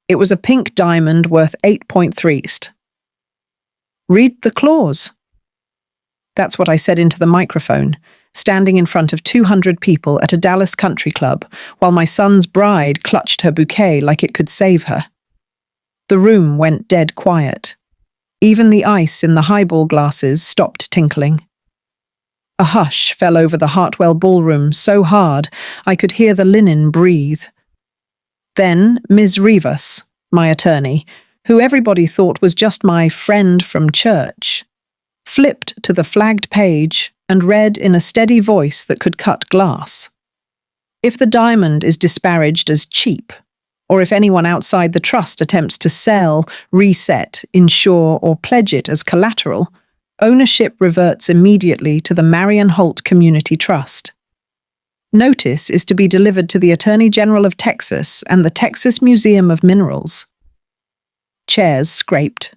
It was a pink diamond worth 8.3st. Read the clause. That's what I said into the microphone, standing in front of 200 people at a Dallas country club, while my son's bride clutched her bouquet like it could save her. The room went dead quiet. Even the ice in the highball glasses stopped tinkling. A hush fell over the Hartwell ballroom so hard I could hear the linen breathe. Then Ms. Rivas, my attorney, who everybody thought was just my friend from church, flipped to the flagged page and read in a steady voice that could cut glass. If the diamond is disparaged as cheap, or if anyone outside the trust attempts to sell, reset, insure, or pledge it as collateral, ownership reverts immediately to the Marion Holt Community Trust. Notice is to be delivered to the Attorney General of Texas and the Texas Museum of Minerals. Chairs scraped.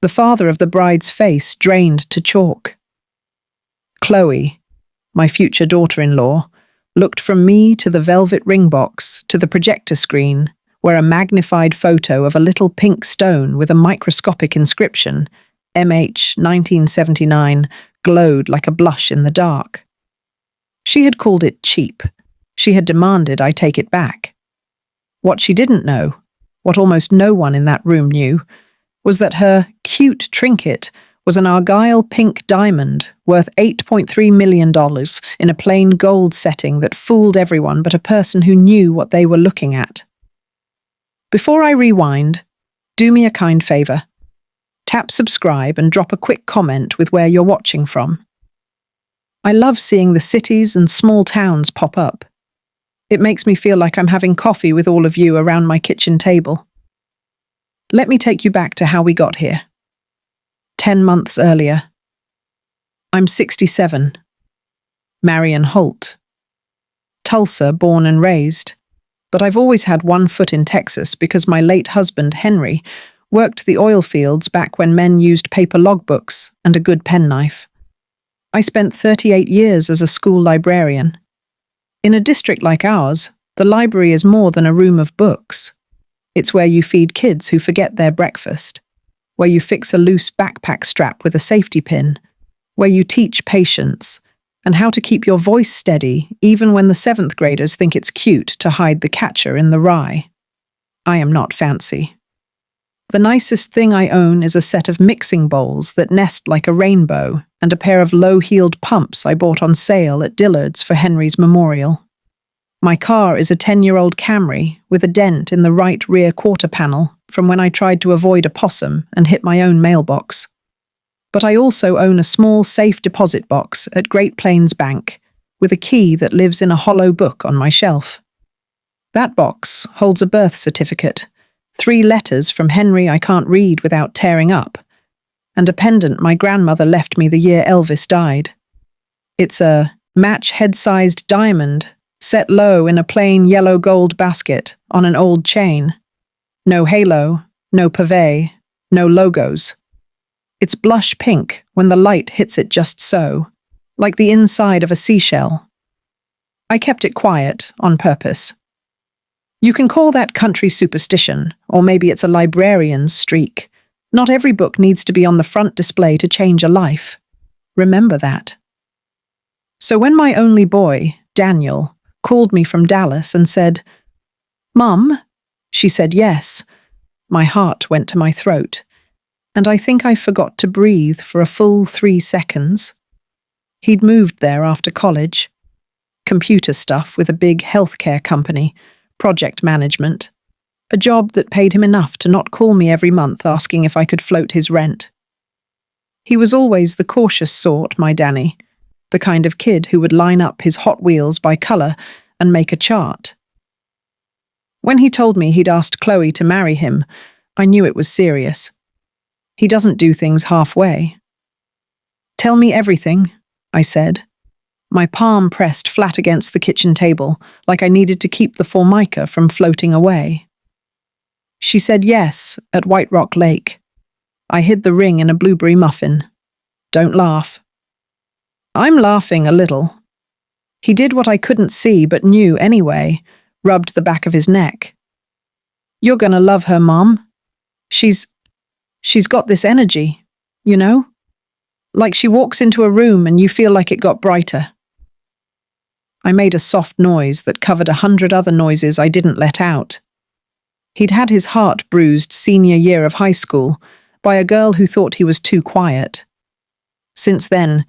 The father of the bride's face drained to chalk. Chloe, my future daughter-in-law, looked from me to the velvet ring box to the projector screen, where a magnified photo of a little pink stone with a microscopic inscription, MH 1979, glowed like a blush in the dark. She had called it cheap. She had demanded I take it back. What she didn't know, what almost no one in that room knew, was that her cute trinket was an Argyle pink diamond worth $8.3 million in a plain gold setting that fooled everyone but a person who knew what they were looking at. Before I rewind, do me a kind favor. Tap subscribe and drop a quick comment with where you're watching from. I love seeing the cities and small towns pop up. It makes me feel like I'm having coffee with all of you around my kitchen table. Let me take you back to how we got here. 10 months earlier. I'm 67. Marion Holt. Tulsa, born and raised. But I've always had one foot in Texas because my late husband, Henry, worked the oil fields back when men used paper logbooks and a good penknife. I spent 38 years as a school librarian. In a district like ours, the library is more than a room of books. It's where you feed kids who forget their breakfast, where you fix a loose backpack strap with a safety pin, where you teach patience, and how to keep your voice steady even when the 7th graders think it's cute to hide the catcher in the rye. I am not fancy. The nicest thing I own is a set of mixing bowls that nest like a rainbow and a pair of low-heeled pumps I bought on sale at Dillard's for Henry's memorial. My car is a 10-year-old Camry with a dent in the right rear quarter panel from when I tried to avoid a possum and hit my own mailbox. But I also own a small safe deposit box at Great Plains Bank with a key that lives in a hollow book on my shelf. That box holds a birth certificate, 3 letters from Henry I can't read without tearing up, and a pendant my grandmother left me the year Elvis died. It's a match head-sized diamond set low in a plain yellow-gold basket on an old chain. No halo, no pavé, no logos. It's blush pink when the light hits it just so, like the inside of a seashell. I kept it quiet on purpose. You can call that country superstition, or maybe it's a librarian's streak. Not every book needs to be on the front display to change a life. Remember that. So when my only boy, Daniel, called me from Dallas and said, "Mum?" She said yes. My heart went to my throat, and I think I forgot to breathe for a full 3 seconds. He'd moved there after college. Computer stuff with a big healthcare company, project management, a job that paid him enough to not call me every month asking if I could float his rent. He was always the cautious sort, my Danny, the kind of kid who would line up his Hot Wheels by colour and make a chart. When he told me he'd asked Chloe to marry him, I knew it was serious. He doesn't do things halfway. "Tell me everything," I said, my palm pressed flat against the kitchen table, like I needed to keep the Formica from floating away. She said yes, at White Rock Lake. I hid the ring in a blueberry muffin. Don't laugh. I'm laughing a little. He did what I couldn't see but knew anyway, rubbed the back of his neck. You're gonna love her, Mom. She's got this energy, you know? Like she walks into a room and you feel like it got brighter. I made a soft noise that covered 100 other noises I didn't let out. He'd had his heart bruised senior year of high school by a girl who thought he was too quiet. Since then,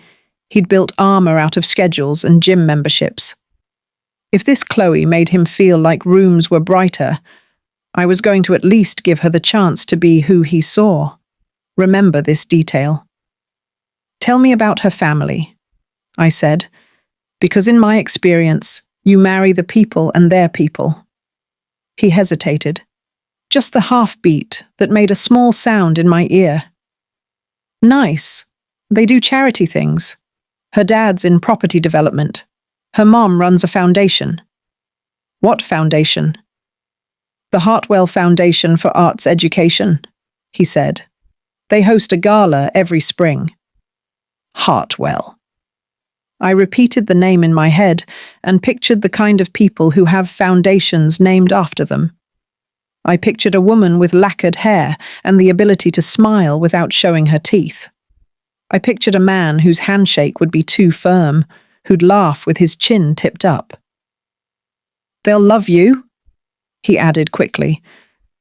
he'd built armor out of schedules and gym memberships. If this Chloe made him feel like rooms were brighter, I was going to at least give her the chance to be who he saw. Remember this detail. Tell me about her family, I said, because in my experience, you marry the people and their people. He hesitated, just the half-beat that made a small sound in my ear. Nice. They do charity things. Her dad's in property development. Her mom runs a foundation. What foundation? The Hartwell Foundation for Arts Education, he said. They host a gala every spring. Hartwell. I repeated the name in my head and pictured the kind of people who have foundations named after them. I pictured a woman with lacquered hair and the ability to smile without showing her teeth. I pictured a man whose handshake would be too firm, who'd laugh with his chin tipped up. They'll love you, he added quickly.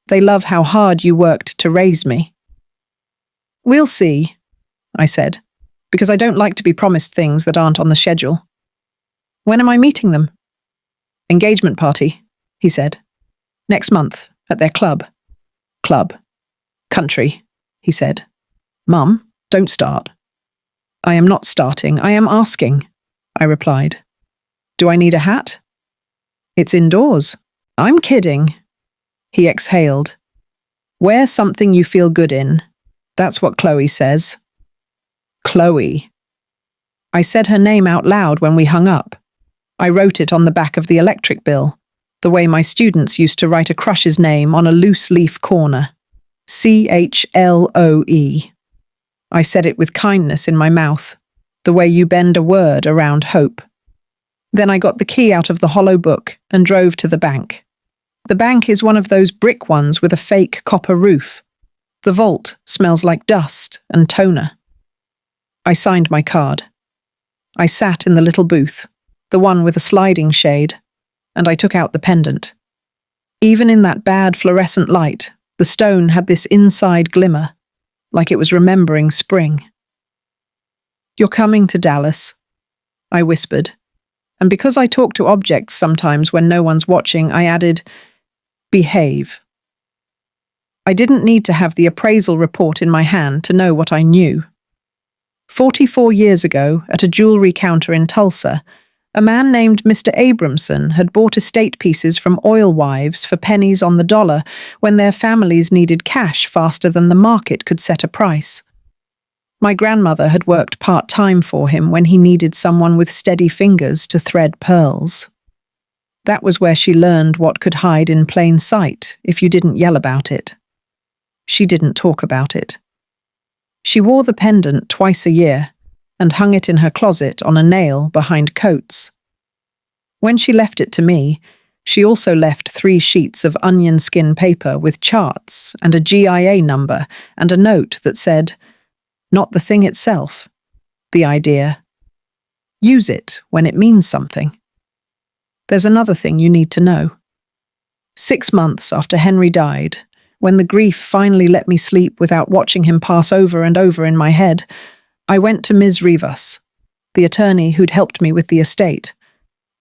They love how hard you worked to raise me. We'll see, I said, because I don't like to be promised things that aren't on the schedule. When am I meeting them? Engagement party, he said. Next month, at their club. Club. Country, he said. Mum, don't start. I am not starting, I am asking, I replied. Do I need a hat? It's indoors. I'm kidding. He exhaled. Wear something you feel good in. That's what Chloe says. Chloe. I said her name out loud when we hung up. I wrote it on the back of the electric bill, the way my students used to write a crush's name on a loose leaf corner. Chloe. I said it with kindness in my mouth, the way you bend a word around hope. Then I got the key out of the hollow book and drove to the bank. The bank is one of those brick ones with a fake copper roof. The vault smells like dust and toner. I signed my card. I sat in the little booth, the one with a sliding shade, and I took out the pendant. Even in that bad fluorescent light, the stone had this inside glimmer, like it was remembering spring. You're coming to Dallas, I whispered, and because I talk to objects sometimes when no one's watching, I added, behave. I didn't need to have the appraisal report in my hand to know what I knew. 44 years ago, at a jewelry counter in Tulsa, a man named Mr. Abramson had bought estate pieces from oil wives for pennies on the dollar when their families needed cash faster than the market could set a price. My grandmother had worked part-time for him when he needed someone with steady fingers to thread pearls. That was where she learned what could hide in plain sight if you didn't yell about it. She didn't talk about it. She wore the pendant twice a year and hung it in her closet on a nail behind coats. When she left it to me, she also left 3 sheets of onion skin paper with charts and a GIA number and a note that said, not the thing itself, the idea. Use it when it means something. There's another thing you need to know. 6 months after Henry died, when the grief finally let me sleep without watching him pass over and over in my head, I went to Ms. Rivas, the attorney who'd helped me with the estate,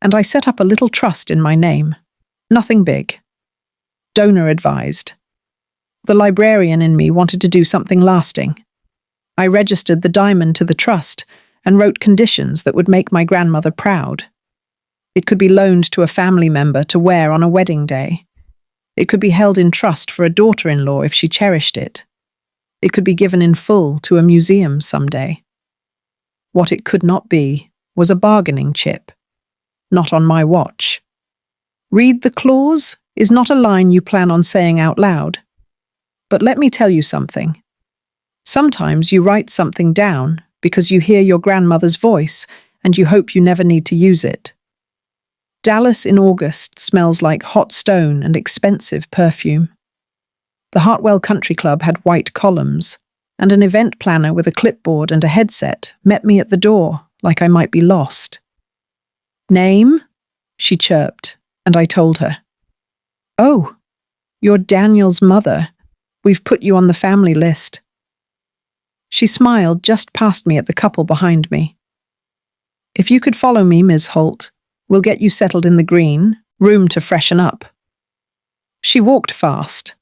and I set up a little trust in my name. Nothing big. Donor advised. The librarian in me wanted to do something lasting. I registered the diamond to the trust and wrote conditions that would make my grandmother proud. It could be loaned to a family member to wear on a wedding day. It could be held in trust for a daughter-in-law if she cherished it. It could be given in full to a museum someday. What it could not be was a bargaining chip. Not on my watch. Read the clause is not a line you plan on saying out loud. But let me tell you something. Sometimes you write something down because you hear your grandmother's voice and you hope you never need to use it. Dallas in August smells like hot stone and expensive perfume. The Hartwell Country Club had white columns, and an event planner with a clipboard and a headset met me at the door like I might be lost. "Name?" she chirped, and I told her. "Oh, you're Daniel's mother. We've put you on the family list." She smiled just past me at the couple behind me. "If you could follow me, Ms. Holt, we'll get you settled in the green, room to freshen up." She walked fast.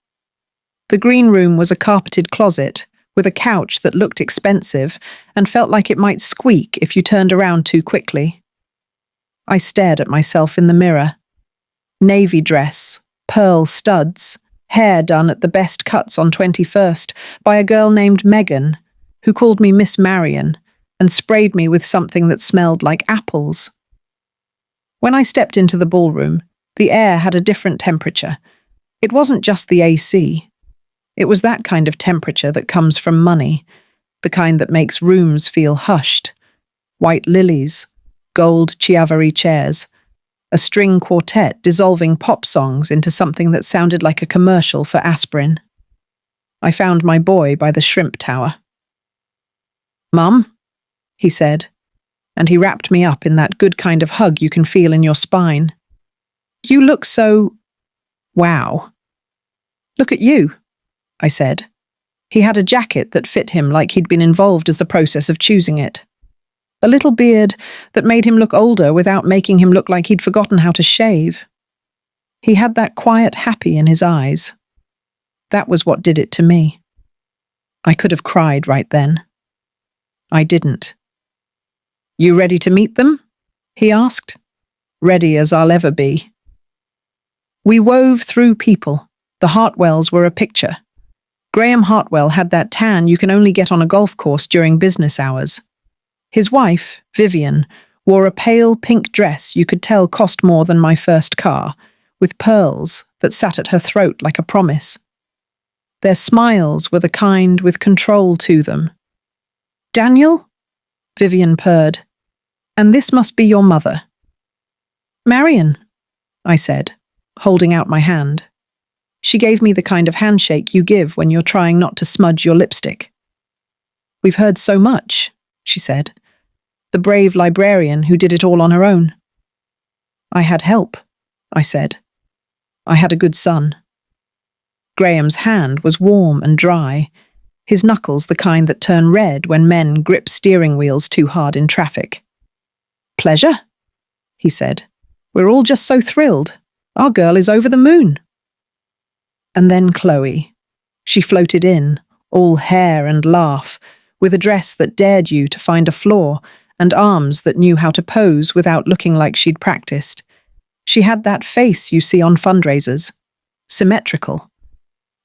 The green room was a carpeted closet with a couch that looked expensive and felt like it might squeak if you turned around too quickly. I stared at myself in the mirror. Navy dress, pearl studs, hair done at the best cuts on 21st by a girl named Megan, who called me Miss Marion and sprayed me with something that smelled like apples. When I stepped into the ballroom, the air had a different temperature. It wasn't just the AC. It was that kind of temperature that comes from money, the kind that makes rooms feel hushed. White lilies, gold Chiavari chairs, a string quartet dissolving pop songs into something that sounded like a commercial for aspirin. I found my boy by the shrimp tower. "Mum," he said, and he wrapped me up in that good kind of hug you can feel in your spine. "You look so... wow." "Look at you," I said. He had a jacket that fit him like he'd been involved as the process of choosing it. A little beard that made him look older without making him look like he'd forgotten how to shave. He had that quiet happy in his eyes. That was what did it to me. I could have cried right then. I didn't. "You ready to meet them?" he asked. "Ready as I'll ever be." We wove through people. The Hartwells were a picture. Graham Hartwell had that tan you can only get on a golf course during business hours. His wife, Vivian, wore a pale pink dress you could tell cost more than my first car, with pearls that sat at her throat like a promise. Their smiles were the kind with control to them. "Daniel?" Vivian purred. "And this must be your mother." "Marion," I said, holding out my hand. She gave me the kind of handshake you give when you're trying not to smudge your lipstick. "We've heard so much," she said. "The brave librarian who did it all on her own." "I had help," I said. "I had a good son." Graham's hand was warm and dry, his knuckles the kind that turn red when men grip steering wheels too hard in traffic. "Pleasure," he said. "We're all just so thrilled. Our girl is over the moon." And then Chloe. She floated in, all hair and laugh, with a dress that dared you to find a flaw, and arms that knew how to pose without looking like she'd practiced. She had that face you see on fundraisers. Symmetrical.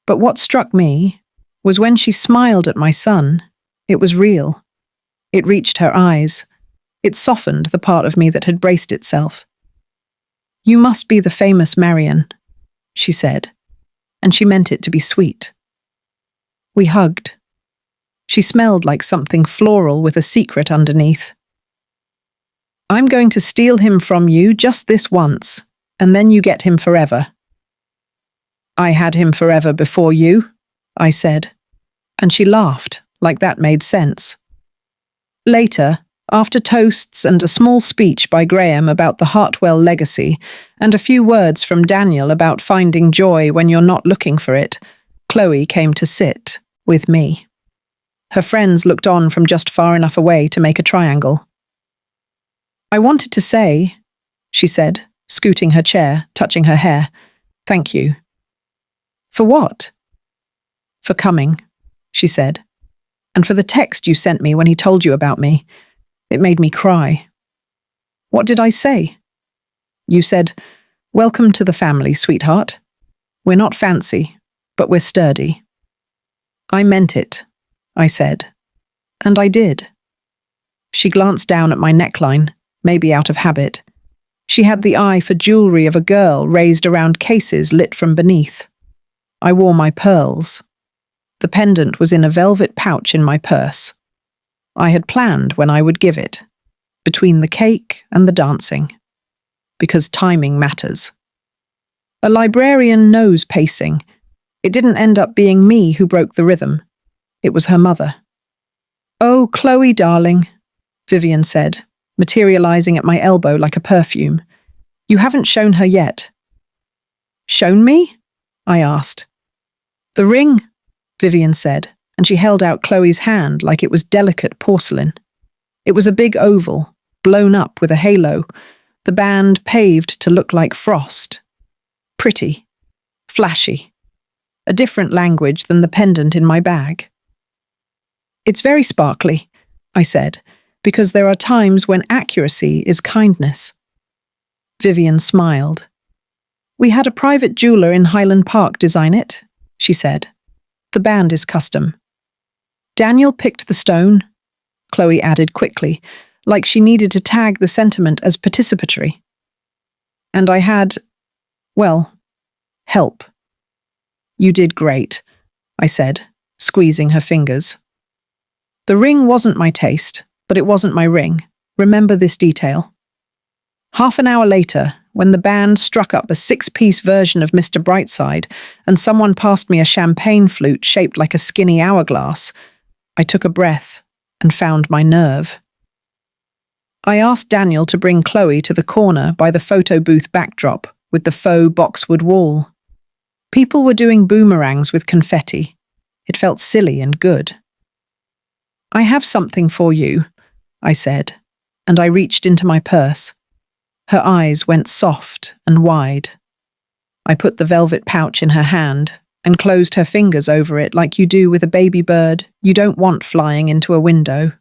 But what struck me was when she smiled at my son, it was real. It reached her eyes. It softened the part of me that had braced itself. "You must be the famous Marion," she said, and she meant it to be sweet. We hugged. She smelled like something floral with a secret underneath. "I'm going to steal him from you just this once, and then you get him forever." "I had him forever before you," I said, and she laughed, like that made sense. Later, after toasts and a small speech by Graham about the Hartwell legacy, and a few words from Daniel about finding joy when you're not looking for it, Chloe came to sit with me. Her friends looked on from just far enough away to make a triangle. "I wanted to say," she said, scooting her chair, touching her hair, "thank you." "For what?" "For coming," she said, "and for the text you sent me when he told you about me. It made me cry." "What did I say?" "You said, 'Welcome to the family, sweetheart. We're not fancy, but we're sturdy.'" "I meant it," I said. And I did. She glanced down at my neckline, maybe out of habit. She had the eye for jewelry of a girl raised around cases lit from beneath. I wore my pearls. The pendant was in a velvet pouch in my purse. I had planned when I would give it, between the cake and the dancing, because timing matters. A librarian knows pacing. It didn't end up being me who broke the rhythm. It was her mother. "Oh, Chloe, darling," Vivian said, materializing at my elbow like a perfume. "You haven't shown her yet." "Shown me?" I asked. "The ring," Vivian said, and she held out Chloe's hand like it was delicate porcelain. It was a big oval, blown up with a halo, the band paved to look like frost. Pretty. Flashy. A different language than the pendant in my bag. "It's very sparkly," I said, "because there are times when accuracy is kindness." Vivian smiled. "We had a private jeweler in Highland Park design it," she said. "The band is custom." "Daniel picked the stone," Chloe added quickly, like she needed to tag the sentiment as participatory. "And I had, well, help." "You did great," I said, squeezing her fingers. "The ring wasn't my taste, but it wasn't my ring. Remember this detail." Half an hour later, when the band struck up a 6-piece version of Mr. Brightside and someone passed me a champagne flute shaped like a skinny hourglass, I took a breath and found my nerve. I asked Daniel to bring Chloe to the corner by the photo booth backdrop with the faux boxwood wall. People were doing boomerangs with confetti. It felt silly and good. "I have something for you," I said, and I reached into my purse. Her eyes went soft and wide. I put the velvet pouch in her hand and closed her fingers over it like you do with a baby bird you don't want flying into a window.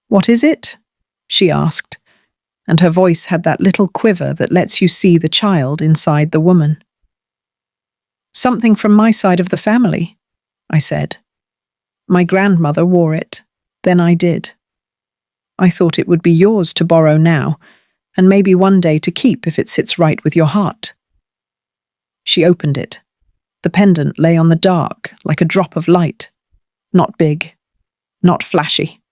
"What is it?" she asked, and her voice had that little quiver that lets you see the child inside the woman. "Something from my side of the family," I said. "My grandmother wore it. Then I did. I thought it would be yours to borrow now, and maybe one day to keep if it sits right with your heart." She opened it. The pendant lay on the dark, like a drop of light. Not big. Not flashy.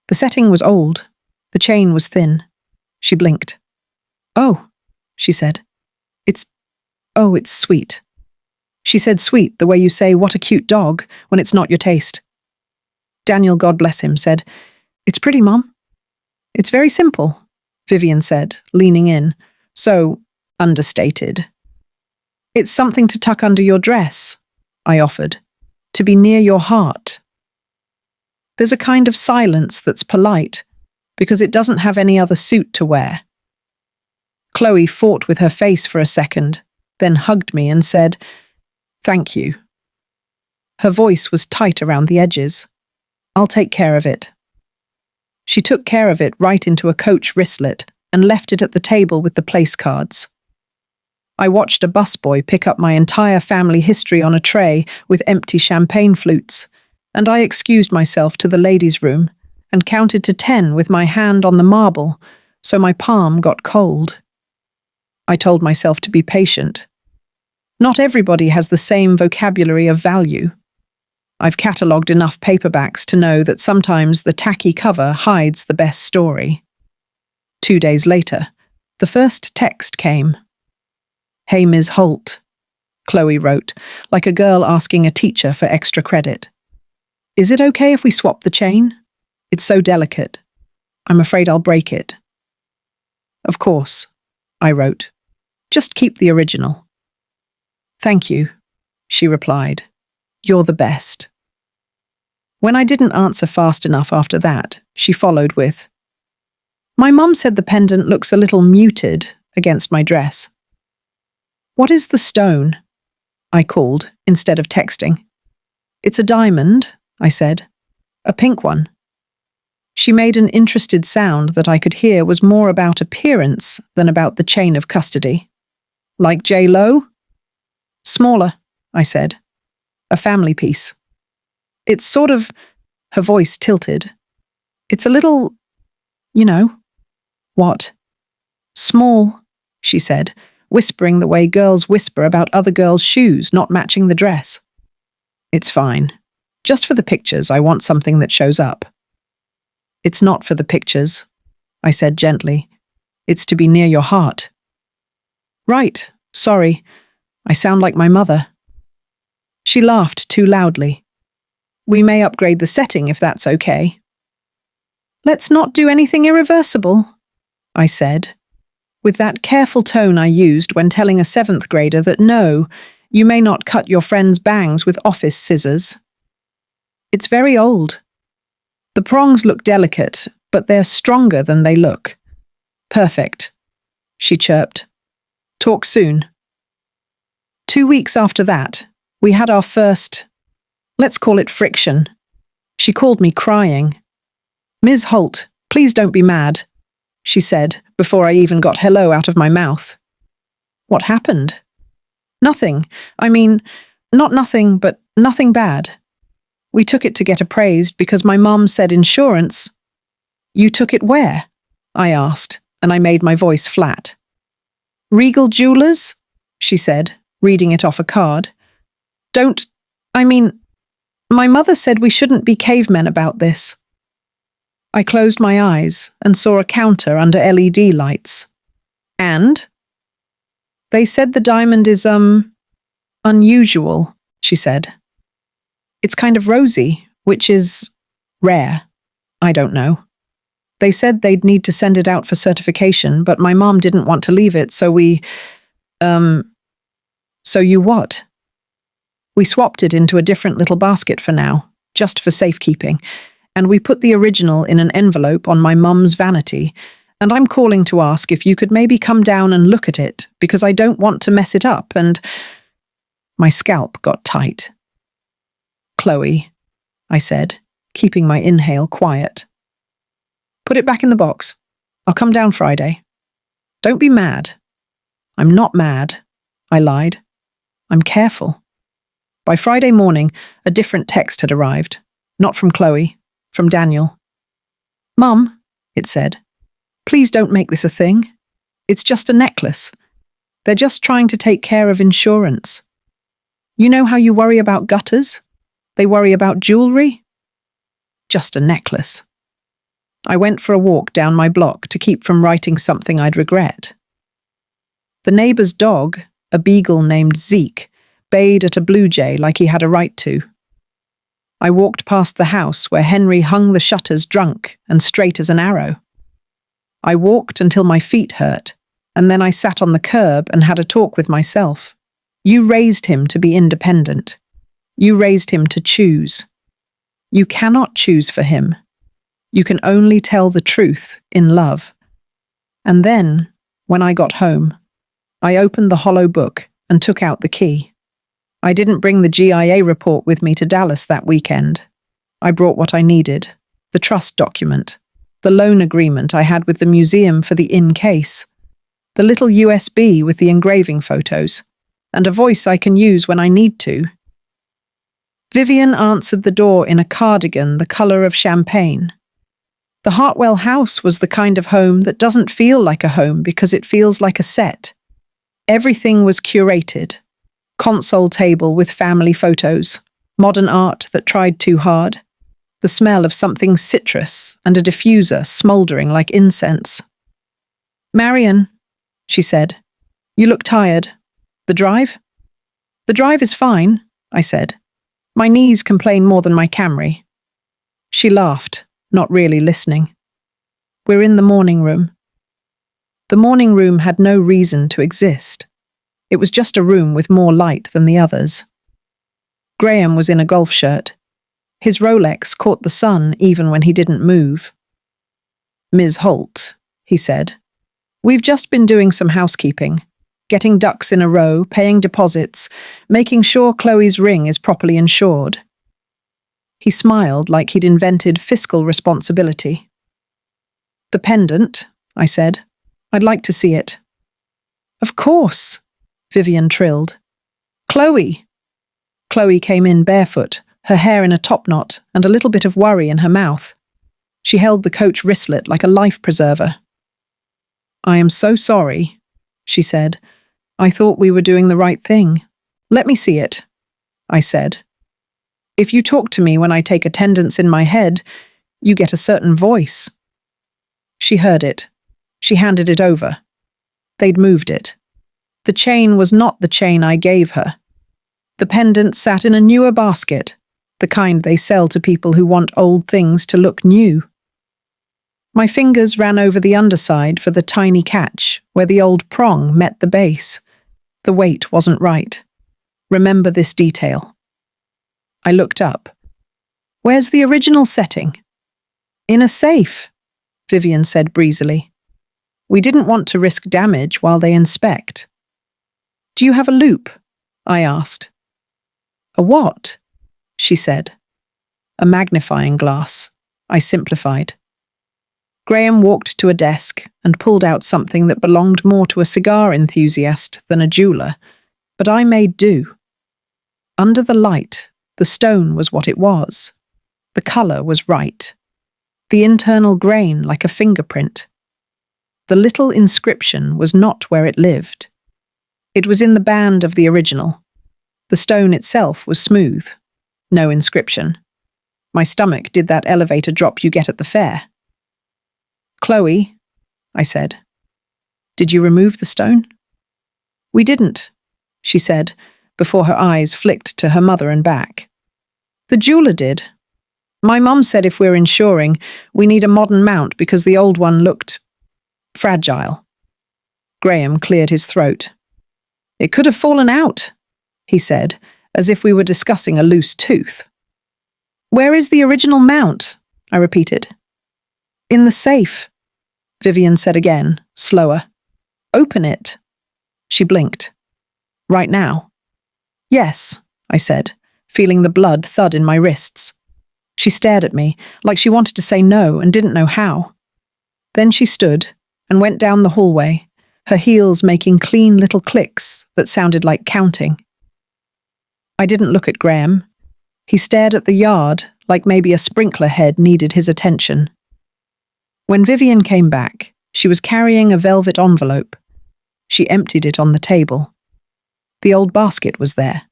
The setting was old. The chain was thin. She blinked. "Oh," she said. It's sweet." She said sweet the way you say, "What a cute dog," when it's not your taste. Daniel, God bless him, said, "It's pretty, Mom." "It's very simple," Vivian said, leaning in, so understated. "It's something to tuck under your dress," I offered, "to be near your heart." There's a kind of silence that's polite, because it doesn't have any other suit to wear. Chloe fought with her face for a second, then hugged me and said, "Thank you." Her voice was tight around the edges. "I'll take care of it." She took care of it right into a coach wristlet and left it at the table with the place cards. I watched a busboy pick up my entire family history on a tray with empty champagne flutes, and I excused myself to the ladies' room and counted to 10 with my hand on the marble, so my palm got cold. I told myself to be patient. Not everybody has the same vocabulary of value. I've catalogued enough paperbacks to know that sometimes the tacky cover hides the best story. 2 days later, the first text came. "Hey, Ms. Holt," Chloe wrote, like a girl asking a teacher for extra credit. "Is it okay if we swap the chain? It's so delicate. I'm afraid I'll break it." "Of course," I wrote. "Just keep the original." "Thank you," she replied. "You're the best." When I didn't answer fast enough after that, she followed with, "My mum said the pendant looks a little muted against my dress." "What is the stone?" I called instead of texting. "It's a diamond," I said. "A pink one." She made an interested sound that I could hear was more about appearance than about the chain of custody. "Like J-Lo?" "Smaller," I said. "A family piece." "It's sort of," her voice tilted. "It's a little, you know." "What?" "Small," she said, whispering the way girls whisper about other girls' shoes not matching the dress. "It's fine. Just for the pictures, I want something that shows up." "It's not for the pictures," I said gently. "It's to be near your heart." "Right, sorry. I sound like my mother." She laughed too loudly. We may upgrade the setting if that's okay. Let's not do anything irreversible, I said, with that careful tone I used when telling a 7th grader that no, you may not cut your friend's bangs with office scissors. It's very old. The prongs look delicate, but they're stronger than they look. Perfect, she chirped. Talk soon. 2 weeks after that, we had our first, let's call it friction. She called me crying. Ms. Holt, please don't be mad, she said before I even got hello out of my mouth. What happened? Nothing. I mean, not nothing, but nothing bad. We took it to get appraised because my mum said insurance. You took it where? I asked, and I made my voice flat. Regal Jewelers? She said, reading it off a card. My mother said we shouldn't be cavemen about this. I closed my eyes and saw a counter under LED lights. And? They said the diamond is, unusual, she said. It's kind of rosy, which is rare. I don't know. They said they'd need to send it out for certification, but my mom didn't want to leave it, so so you what? We swapped it into a different little basket for now, just for safekeeping, and we put the original in an envelope on my mum's vanity, and I'm calling to ask if you could maybe come down and look at it, because I don't want to mess it up, and my scalp got tight. Chloe, I said, keeping my inhale quiet. Put it back in the box. I'll come down Friday. Don't be mad. I'm not mad, I lied. I'm careful. By Friday morning, a different text had arrived. Not from Chloe, from Daniel. Mum, it said, please don't make this a thing. It's just a necklace. They're just trying to take care of insurance. You know how you worry about gutters? They worry about jewelry? Just a necklace. I went for a walk down my block to keep from writing something I'd regret. The neighbour's dog, a beagle named Zeke, bayed at a blue jay like he had a right to. I walked past the house where Henry hung the shutters drunk and straight as an arrow. I walked until my feet hurt, and then I sat on the curb and had a talk with myself. You raised him to be independent. You raised him to choose. You cannot choose for him. You can only tell the truth in love. And then, when I got home, I opened the hollow book and took out the key. I didn't bring the GIA report with me to Dallas that weekend. I brought what I needed, the trust document, the loan agreement I had with the museum for the in-case, the little USB with the engraving photos, and a voice I can use when I need to. Vivian answered the door in a cardigan the colour of champagne. The Hartwell house was the kind of home that doesn't feel like a home because it feels like a set. Everything was curated. Console table with family photos, modern art that tried too hard, the smell of something citrus and a diffuser smouldering like incense. Marion, she said, you look tired. The drive? The drive is fine, I said. My knees complain more than my Camry. She laughed, not really listening. We're in the morning room. The morning room had no reason to exist. It was just a room with more light than the others. Graham was in a golf shirt. His Rolex caught the sun even when he didn't move. Ms. Holt, he said, we've just been doing some housekeeping, getting ducks in a row, paying deposits, making sure Chloe's ring is properly insured. He smiled like he'd invented fiscal responsibility. The pendant, I said. I'd like to see it. Of course, Vivian trilled. Chloe! Chloe came in barefoot, her hair in a top knot and a little bit of worry in her mouth. She held the coach wristlet like a life preserver. I am so sorry, she said. I thought we were doing the right thing. Let me see it, I said. If you talk to me when I take attendance in my head, you get a certain voice. She heard it. She handed it over. They'd moved it. The chain was not the chain I gave her. The pendant sat in a newer basket, the kind they sell to people who want old things to look new. My fingers ran over the underside for the tiny catch where the old prong met the base. The weight wasn't right. Remember this detail. I looked up. Where's the original setting? In a safe, Vivian said breezily. We didn't want to risk damage while they inspect. Do you have a loop? I asked. A what? She said. A magnifying glass, I simplified. Graham walked to a desk and pulled out something that belonged more to a cigar enthusiast than a jeweler, but I made do. Under the light, the stone was what it was. The colour was right. The internal grain like a fingerprint. The little inscription was not where it lived. It was in the band of the original. The stone itself was smooth. No inscription. My stomach did that elevator drop you get at the fair. Chloe, I said, did you remove the stone? We didn't, she said, before her eyes flicked to her mother and back. The jeweler did. My mum said if we're insuring, we need a modern mount because the old one looked fragile. Graham cleared his throat. It could have fallen out, he said, as if we were discussing a loose tooth. Where is the original mount? I repeated. In the safe, Vivian said again, slower. Open it. She blinked. Right now? Yes, I said, feeling the blood thud in my wrists. She stared at me, like she wanted to say no and didn't know how. Then she stood and went down the hallway, her heels making clean little clicks that sounded like counting. I didn't look at Graham. He stared at the yard like maybe a sprinkler head needed his attention. When Vivian came back, she was carrying a velvet envelope. She emptied it on the table. The old basket was there.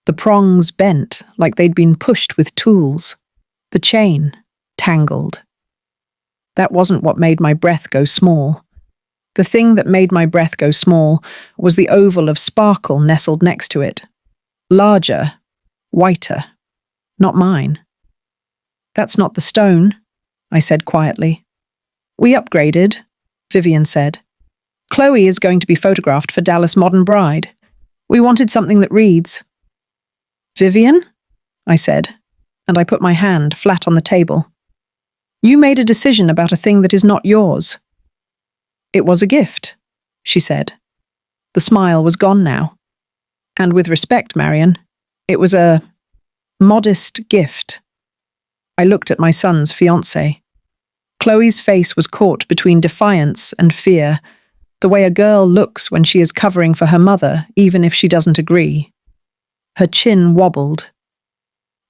The prongs bent like they'd been pushed with tools. The chain tangled. That wasn't what made my breath go small. The thing that made my breath go small was the oval of sparkle nestled next to it. Larger, whiter, not mine. That's not the stone, I said quietly. We upgraded, Vivian said. Chloe is going to be photographed for Dallas Modern Bride. We wanted something that reads. Vivian? I said, and I put my hand flat on the table. You made a decision about a thing that is not yours. It was a gift, she said. The smile was gone now. And with respect, Marion, it was a modest gift. I looked at my son's fiancée. Chloe's face was caught between defiance and fear, the way a girl looks when she is covering for her mother, even if she doesn't agree. Her chin wobbled.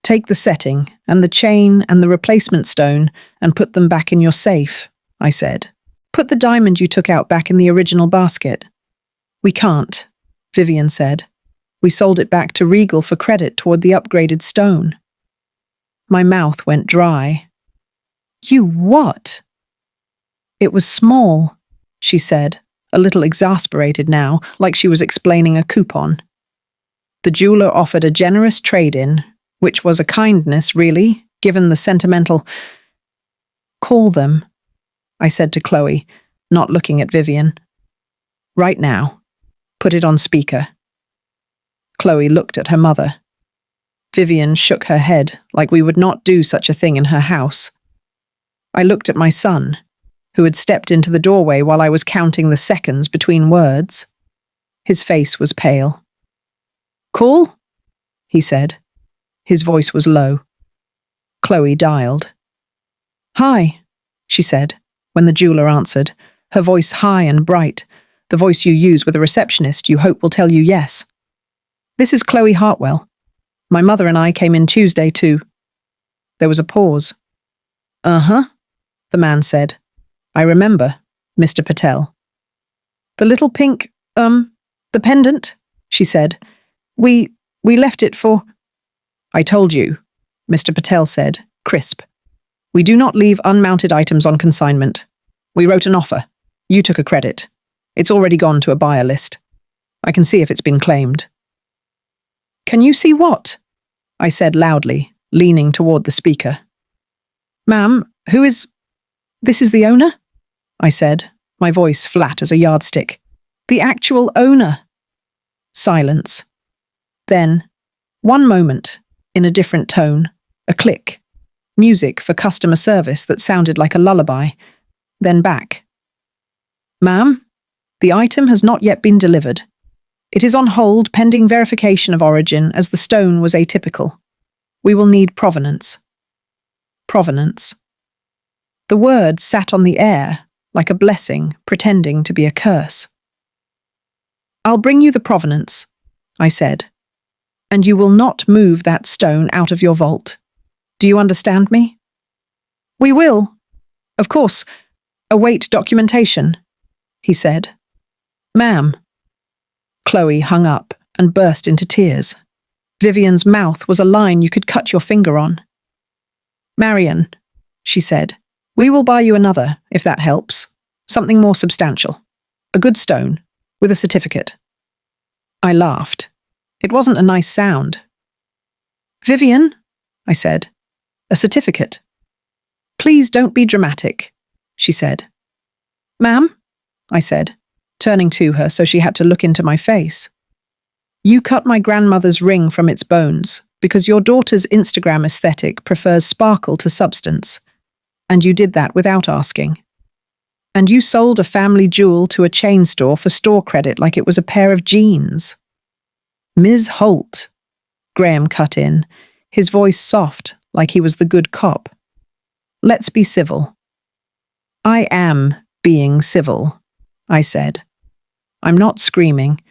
Take the setting and the chain and the replacement stone and put them back in your safe, I said. Put the diamond you took out back in the original basket. We can't, Vivian said. We sold it back to Regal for credit toward the upgraded stone. My mouth went dry. You what? It was small, she said, a little exasperated now, like she was explaining a coupon. The jeweler offered a generous trade-in, which was a kindness, really, given the sentimental... Call them, I said to Chloe, not looking at Vivian. Right now. Put it on speaker. Chloe looked at her mother. Vivian shook her head like we would not do such a thing in her house. I looked at my son, who had stepped into the doorway while I was counting the seconds between words. His face was pale. Call? He said. His voice was low. Chloe dialed. Hi, she said, when the jeweler answered, her voice high and bright, the voice you use with a receptionist you hope will tell you yes. This is Chloe Hartwell. My mother and I came in Tuesday to... There was a pause. Uh-huh, the man said. I remember, Mr. Patel. The little pink, the pendant, she said. We left it for... I told you, Mr. Patel said, crisp. We do not leave unmounted items on consignment. We wrote an offer. You took a credit. It's already gone to a buyer list. I can see if it's been claimed. Can you see what? I said loudly, leaning toward the speaker. Ma'am, who is... This is the owner? I said, my voice flat as a yardstick. The actual owner. Silence. Then, one moment, in a different tone, a click. Music for customer service that sounded like a lullaby. Then back. Ma'am, the item has not yet been delivered. It is on hold pending verification of origin as the stone was atypical. We will need provenance. Provenance. The word sat on the air, like a blessing pretending to be a curse. I'll bring you the provenance, I said, and you will not move that stone out of your vault. Do you understand me? We will. Of course. Await documentation, he said. Ma'am. Chloe hung up and burst into tears. Vivian's mouth was a line you could cut your finger on. Marion, she said, we will buy you another, if that helps. Something more substantial. A good stone, with a certificate. I laughed. It wasn't a nice sound. Vivian, I said, a certificate. Please don't be dramatic, she said. Ma'am, I said, turning to her so she had to look into my face. You cut my grandmother's ring from its bones because your daughter's Instagram aesthetic prefers sparkle to substance, and you did that without asking. And you sold a family jewel to a chain store for store credit like it was a pair of jeans. Ms. Holt, Graham cut in, his voice soft like he was the good cop. Let's be civil. I am being civil, I said. I'm not screaming.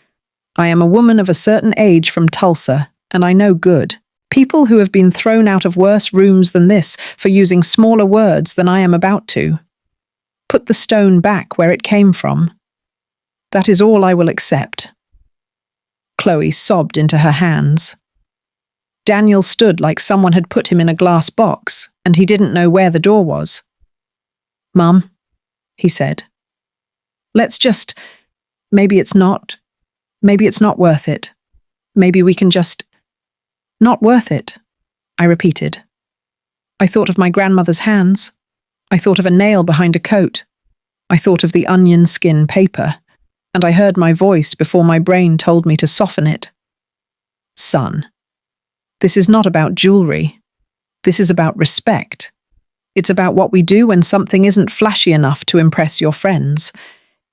I am a woman of a certain age from Tulsa, and I know good. People who have been thrown out of worse rooms than this for using smaller words than I am about to. Put the stone back where it came from. That is all I will accept. Chloe sobbed into her hands. Daniel stood like someone had put him in a glass box, and he didn't know where the door was. Mum, he said. Let's just... Maybe it's not worth it. Maybe we can just... Not worth it, I repeated. I thought of my grandmother's hands. I thought of a nail behind a coat. I thought of the onion skin paper, and I heard my voice before my brain told me to soften it. Son, this is not about jewelry. This is about respect. It's about what we do when something isn't flashy enough to impress your friends.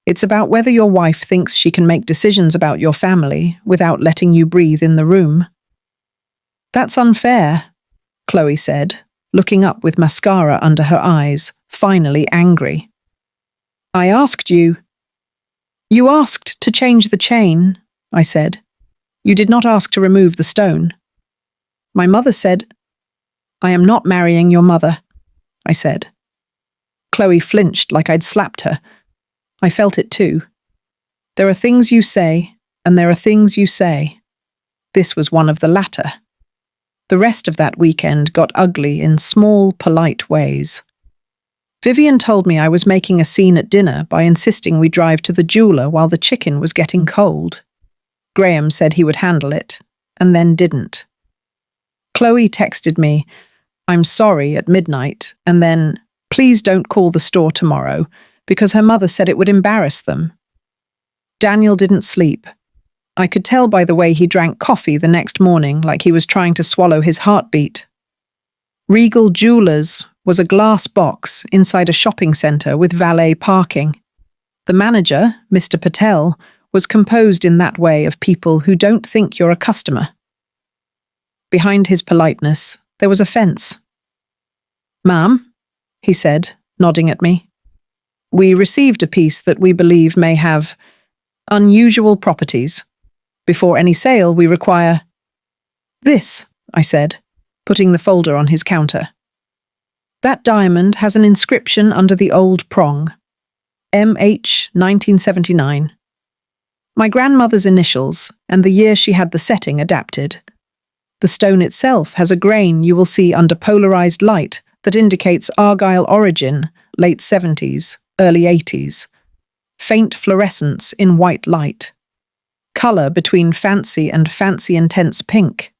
It's about whether your wife thinks she can make decisions about your family without letting you breathe in the room. That's unfair, Chloe said, looking up with mascara under her eyes, finally angry. I asked you. You asked to change the chain, I said. You did not ask to remove the stone. My mother said, I am not marrying your mother, I said. Chloe flinched like I'd slapped her. I felt it too. There are things you say, and there are things you say. This was one of the latter. The rest of that weekend got ugly in small, polite ways. Vivian told me I was making a scene at dinner by insisting we drive to the jeweler while the chicken was getting cold. Graham said he would handle it, and then didn't. Chloe texted me, I'm sorry, at midnight, and then, please don't call the store tomorrow, because her mother said it would embarrass them. Daniel didn't sleep. I could tell by the way he drank coffee the next morning like he was trying to swallow his heartbeat. Regal Jewelers was a glass box inside a shopping centre with valet parking. The manager, Mr. Patel, was composed in that way of people who don't think you're a customer. Behind his politeness, there was offence. Ma'am, he said, nodding at me. We received a piece that we believe may have unusual properties. Before any sale, we require... This, I said, putting the folder on his counter. That diamond has an inscription under the old prong. M.H. 1979. My grandmother's initials and the year she had the setting adapted. The stone itself has a grain you will see under polarized light that indicates Argyle origin, late 70s, early 80s. Faint fluorescence in white light. color between fancy and fancy intense pink.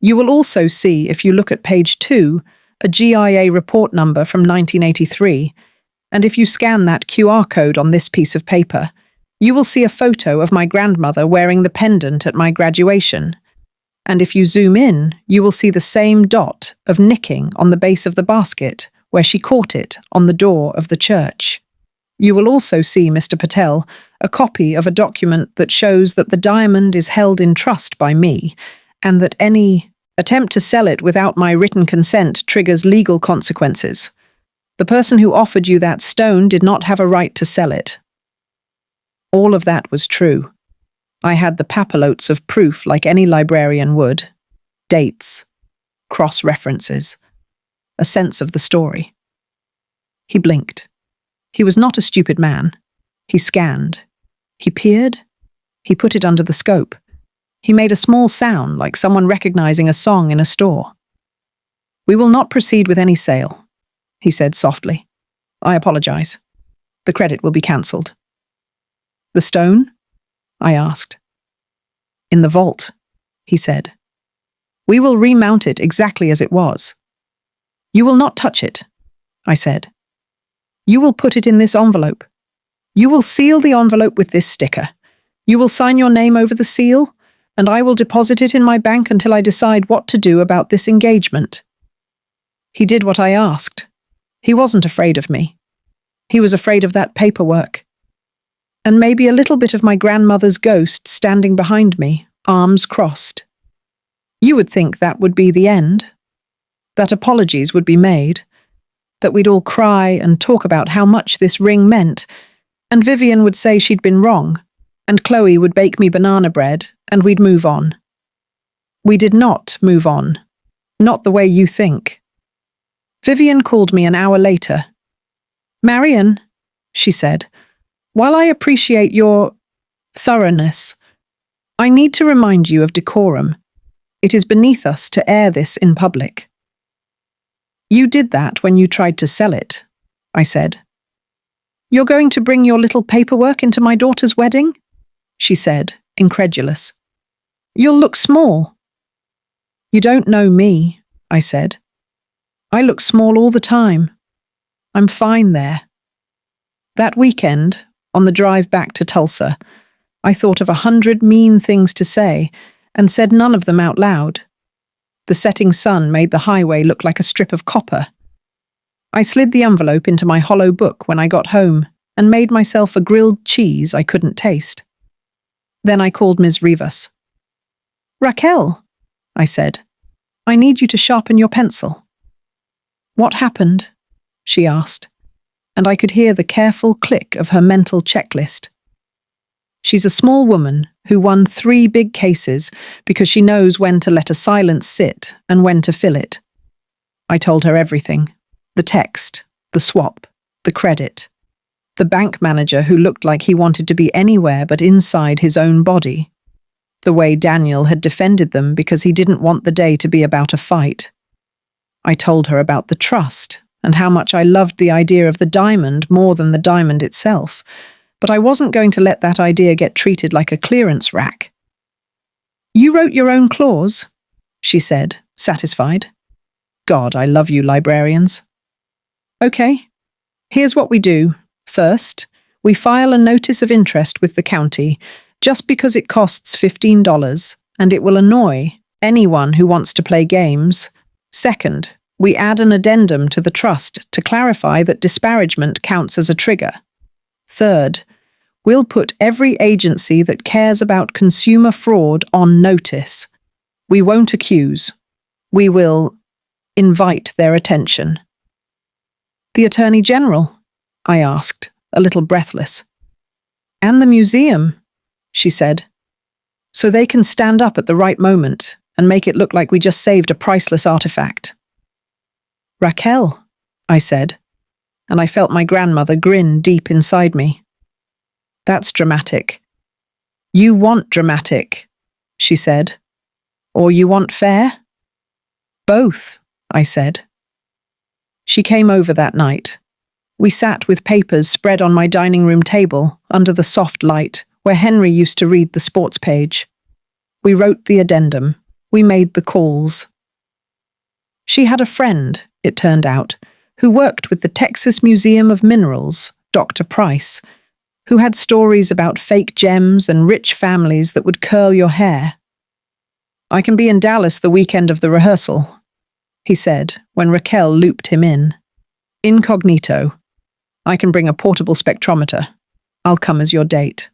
You will also see, if you look at page 2, a GIA report number from 1983, and if you scan that QR code on this piece of paper, you will see a photo of my grandmother wearing the pendant at my graduation. And if you zoom in, you will see the same dot of nicking on the base of the basket where she caught it on the door of the church. You will also see, Mr. Patel, a copy of a document that shows that the diamond is held in trust by me, and that any attempt to sell it without my written consent triggers legal consequences. The person who offered you that stone did not have a right to sell it. All of that was true. I had the papillotes of proof like any librarian would. Dates, cross-references, a sense of the story. He blinked. He was not a stupid man. He scanned. He peered. He put it under the scope. He made a small sound like someone recognizing a song in a store. "We will not proceed with any sale," he said softly. "I apologize. The credit will be cancelled." "The stone?" I asked. "In the vault," he said. "We will remount it exactly as it was." "You will not touch it," I said. "You will put it in this envelope. You will seal the envelope with this sticker. You will sign your name over the seal, and I will deposit it in my bank until I decide what to do about this engagement." He did what I asked. He wasn't afraid of me. He was afraid of that paperwork. And maybe a little bit of my grandmother's ghost standing behind me, arms crossed. You would think that would be the end, that apologies would be made, that we'd all cry and talk about how much this ring meant, and Vivian would say she'd been wrong, and Chloe would bake me banana bread, and we'd move on. We did not move on, not the way you think. Vivian called me an hour later. "Marion," she said, "while I appreciate your thoroughness, I need to remind you of decorum. It is beneath us to air this in public." "You did that when you tried to sell it," I said. "You're going to bring your little paperwork into my daughter's wedding?" she said, incredulous. "You'll look small." "You don't know me," I said. "I look small all the time. I'm fine there." That weekend, on the drive back to Tulsa, I thought of 100 mean things to say and said none of them out loud. The setting sun made the highway look like a strip of copper. I slid the envelope into my hollow book when I got home and made myself a grilled cheese I couldn't taste. Then I called Ms. Rivas. "Raquel," I said, "I need you to sharpen your pencil." "What happened?" she asked, and I could hear the careful click of her mental checklist. She's a small woman who won 3 big cases because she knows when to let a silence sit and when to fill it. I told her everything. The text, the swap, the credit, the bank manager who looked like he wanted to be anywhere but inside his own body, the way Daniel had defended them because he didn't want the day to be about a fight. I told her about the trust and how much I loved the idea of the diamond more than the diamond itself, but I wasn't going to let that idea get treated like a clearance rack. "You wrote your own clause?" she said, satisfied. God, I love you librarians. "Okay, here's what we do. First, we file a notice of interest with the county, just because it costs $15 and it will annoy anyone who wants to play games. Second, we add an addendum to the trust to clarify that disparagement counts as a trigger. Third, we'll put every agency that cares about consumer fraud on notice. We won't accuse. We will invite their attention." "The Attorney General?" I asked, a little breathless. "And the museum," she said, "so they can stand up at the right moment and make it look like we just saved a priceless artifact." "Raquel," I said, and I felt my grandmother grin deep inside me. "That's dramatic." "You want dramatic," she said. "Or you want fair?" "Both," I said. She came over that night. We sat with papers spread on my dining room table under the soft light, where Henry used to read the sports page. We wrote the addendum. We made the calls. She had a friend, it turned out, who worked with the Texas Museum of Minerals, Dr. Price, who had stories about fake gems and rich families that would curl your hair. "I can be in Dallas the weekend of the rehearsal," he said when Raquel looped him in. "Incognito. I can bring a portable spectrometer. I'll come as your date."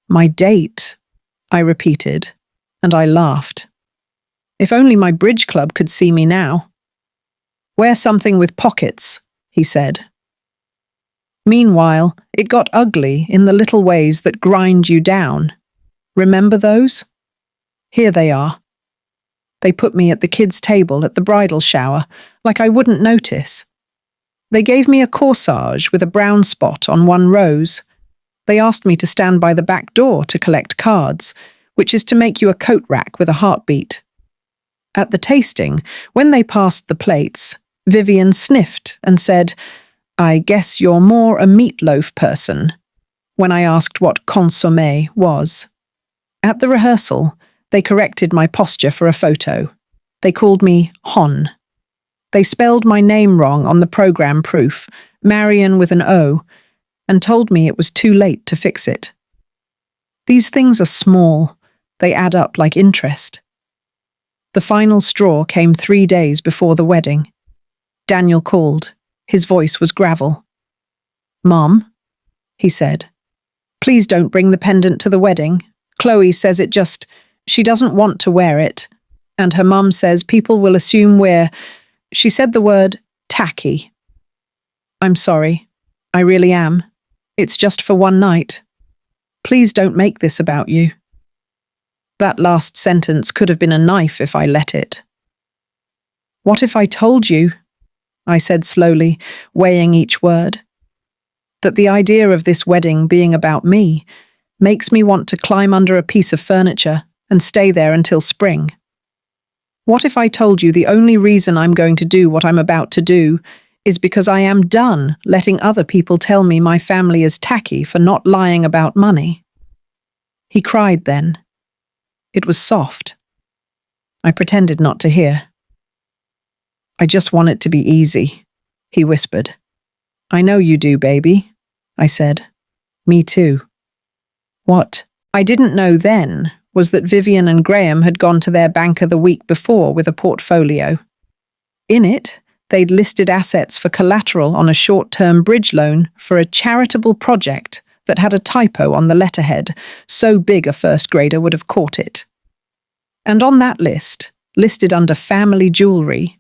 "My date?" I repeated, and I laughed. If only my bridge club could see me now. "Wear something with pockets," he said. Meanwhile, it got ugly in the little ways that grind you down. Remember those? Here they are. They put me at the kids' table at the bridal shower, like I wouldn't notice. They gave me a corsage with a brown spot on one rose. They asked me to stand by the back door to collect cards, which is to make you a coat rack with a heartbeat. At the tasting, when they passed the plates, Vivian sniffed and said, "I guess you're more a meatloaf person," when I asked what consommé was. At the rehearsal, they corrected my posture for a photo. They called me Hon. They spelled my name wrong on the program proof, Marion with an O, and told me it was too late to fix it. These things are small. They add up like interest. The final straw came 3 days before the wedding. Daniel called. His voice was gravel. "Mom," he said, "please don't bring the pendant to the wedding. Chloe says she doesn't want to wear it. And her mum says people will assume she said the word tacky." "I'm sorry. I really am. It's just for one night. Please don't make this about you." That last sentence could have been a knife if I let it. "What if I told you," I said slowly, weighing each word, "that the idea of this wedding being about me makes me want to climb under a piece of furniture and stay there until spring? What if I told you the only reason I'm going to do what I'm about to do is because I am done letting other people tell me my family is tacky for not lying about money?" He cried then. It was soft. I pretended not to hear. "I just want it to be easy," he whispered. "I know you do, baby," I said. "Me too." What I didn't know then was that Vivian and Graham had gone to their banker the week before with a portfolio. In it, they'd listed assets for collateral on a short-term bridge loan for a charitable project that had a typo on the letterhead, so big a first grader would have caught it. And on that list, listed under family jewelry,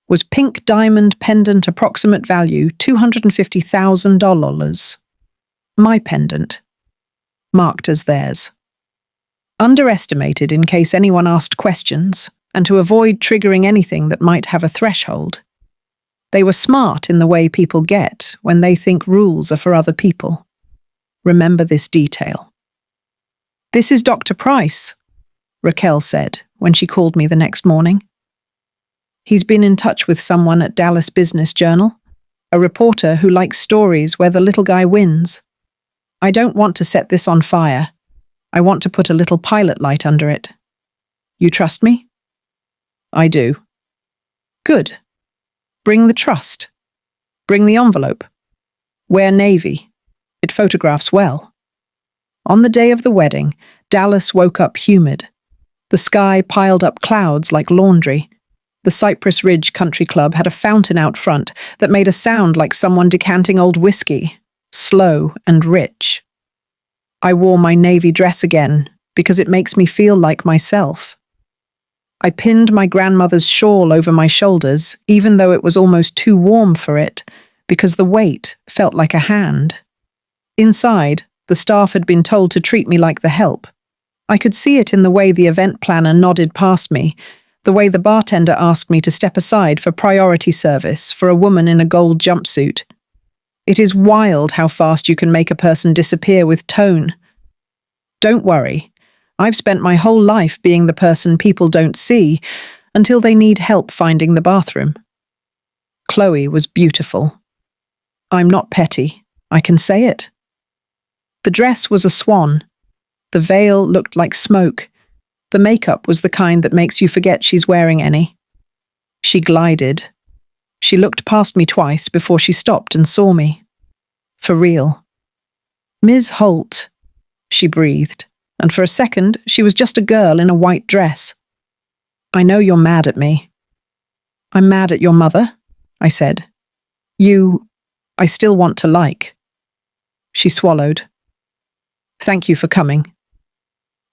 was pink diamond pendant approximate value $250,000. My pendant, marked as theirs. Underestimated in case anyone asked questions, and to avoid triggering anything that might have a threshold. They were smart in the way people get when they think rules are for other people. Remember this detail. "This is Dr. Price," Raquel said when she called me the next morning. "He's been in touch with someone at Dallas Business Journal, a reporter who likes stories where the little guy wins. I don't want to set this on fire. I want to put a little pilot light under it. You trust me?" "I do." "Good. Bring the trust. Bring the envelope. Wear navy. It photographs well." On the day of the wedding, Dallas woke up humid. The sky piled up clouds like laundry. The Cypress Ridge Country Club had a fountain out front that made a sound like someone decanting old whiskey, slow and rich. I wore my navy dress again because it makes me feel like myself. I pinned my grandmother's shawl over my shoulders, even though it was almost too warm for it, because the weight felt like a hand. Inside, the staff had been told to treat me like the help. I could see it in the way the event planner nodded past me, the way the bartender asked me to step aside for priority service for a woman in a gold jumpsuit. It is wild how fast you can make a person disappear with tone. Don't worry, I've spent my whole life being the person people don't see until they need help finding the bathroom. Chloe was beautiful. I'm not petty. I can say it. The dress was a swan. The veil looked like smoke. The makeup was the kind that makes you forget she's wearing any. She glided. She looked past me twice before she stopped and saw me. For real. "Ms. Holt," she breathed, and for a second she was just a girl in a white dress. "I know you're mad at me." "I'm mad at your mother," I said. I still want to like." She swallowed. "Thank you for coming."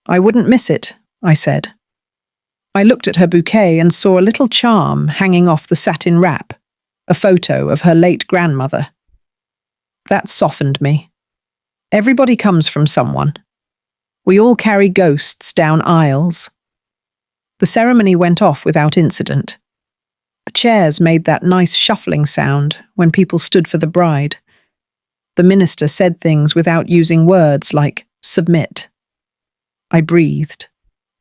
"I wouldn't miss it," I said. I looked at her bouquet and saw a little charm hanging off the satin wrap, a photo of her late grandmother. That softened me. Everybody comes from someone. We all carry ghosts down aisles. The ceremony went off without incident. The chairs made that nice shuffling sound when people stood for the bride. The minister said things without using words like submit. I breathed.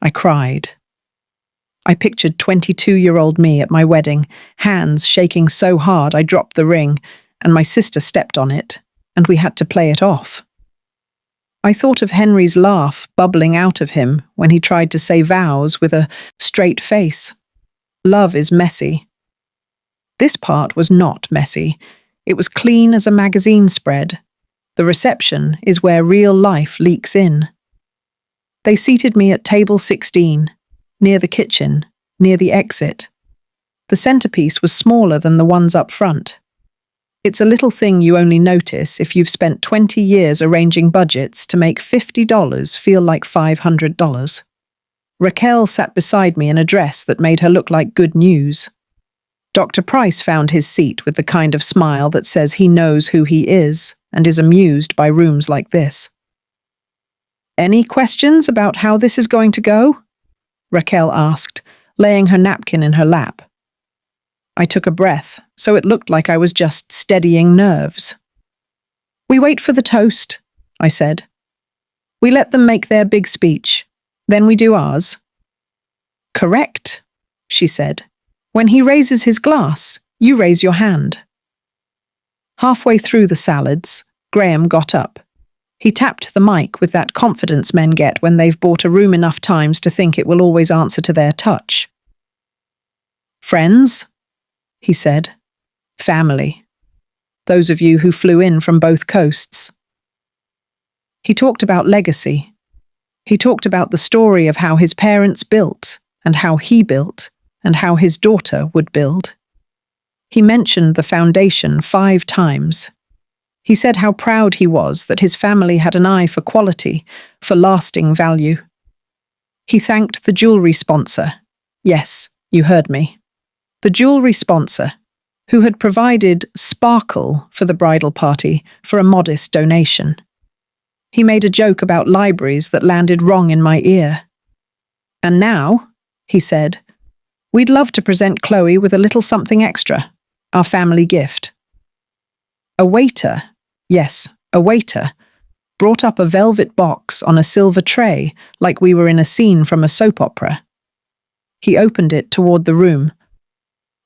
I cried. I pictured 22-year-old me at my wedding, hands shaking so hard I dropped the ring, and my sister stepped on it, and we had to play it off. I thought of Henry's laugh bubbling out of him when he tried to say vows with a straight face. Love is messy. This part was not messy. It was clean as a magazine spread. The reception is where real life leaks in. They seated me at table 16, near the kitchen, near the exit. The centerpiece was smaller than the ones up front. It's a little thing you only notice if you've spent 20 years arranging budgets to make $50 feel like $500. Raquel sat beside me in a dress that made her look like good news. Dr. Price found his seat with the kind of smile that says he knows who he is and is amused by rooms like this. "Any questions about how this is going to go?" Raquel asked, laying her napkin in her lap. I took a breath, so it looked like I was just steadying nerves. "We wait for the toast," I said. "We let them make their big speech. Then we do ours." "Correct," she said. "When he raises his glass, you raise your hand." Halfway through the salads, Graham got up. He tapped the mic with that confidence men get when they've bought a room enough times to think it will always answer to their touch. "Friends," he said. "Family. Those of you who flew in from both coasts." He talked about legacy. He talked about the story of how his parents built, and how he built, and how his daughter would build. He mentioned the foundation 5 times. He said how proud he was that his family had an eye for quality, for lasting value. He thanked the jewelry sponsor. Yes, you heard me. The jewelry sponsor, who had provided sparkle for the bridal party for a modest donation. He made a joke about libraries that landed wrong in my ear. "And now," he said, "we'd love to present Chloe with a little something extra, our family gift." A waiter, yes, a waiter, brought up a velvet box on a silver tray like we were in a scene from a soap opera. He opened it toward the room.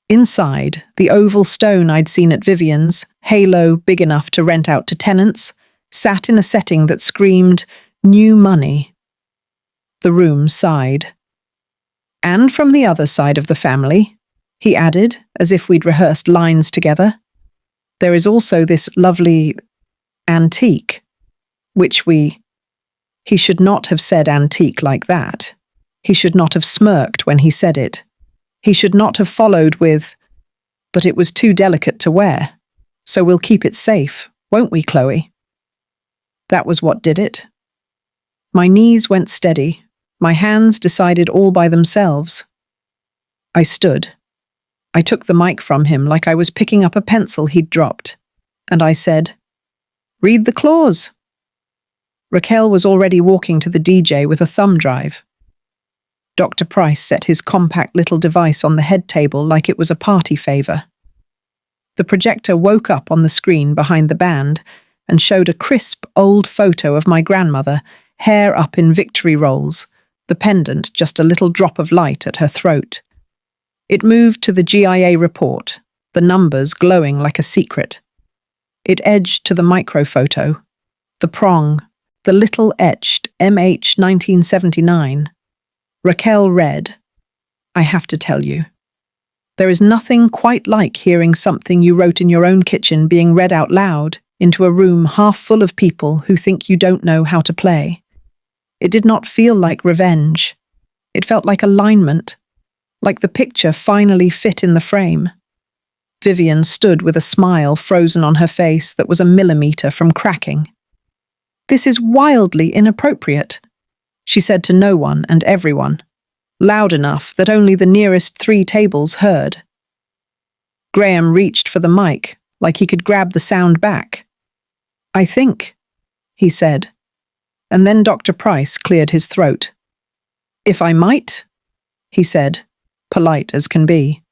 Inside, the oval stone I'd seen at Vivian's, halo big enough to rent out to tenants, sat in a setting that screamed, "New money." The room sighed. "And from the other side of the family," he added, as if we'd rehearsed lines together, "there is also this lovely antique, which He should not have said antique like that. He should not have smirked when he said it. He should not have followed with, but it was too delicate to wear, so we'll keep it safe, won't we, Chloe? That was what did it. My knees went steady. My hands decided all by themselves. I stood. I took the mic from him like I was picking up a pencil he'd dropped, and I said, "Read the clause." Raquel was already walking to the DJ with a thumb drive. Dr. Price set his compact little device on the head table like it was a party favor. The projector woke up on the screen behind the band and showed a crisp old photo of my grandmother, hair up in victory rolls, the pendant just a little drop of light at her throat. It moved to the GIA report, the numbers glowing like a secret. It edged to the microphoto, the prong, The little etched MH 1979. Raquel read, "I have to tell you. There is nothing quite like hearing something you wrote in your own kitchen being read out loud into a room half full of people who think you don't know how to play. It did not feel like revenge. It felt like alignment, like the picture finally fit in the frame." Vivian stood with a smile frozen on her face that was a millimeter from cracking. "This is wildly inappropriate," she said to no one and everyone, loud enough that only the nearest 3 tables heard. Graham reached for the mic, like he could grab the sound back. "I think," he said, and then Dr. Price cleared his throat. "If I might," he said, polite as can be.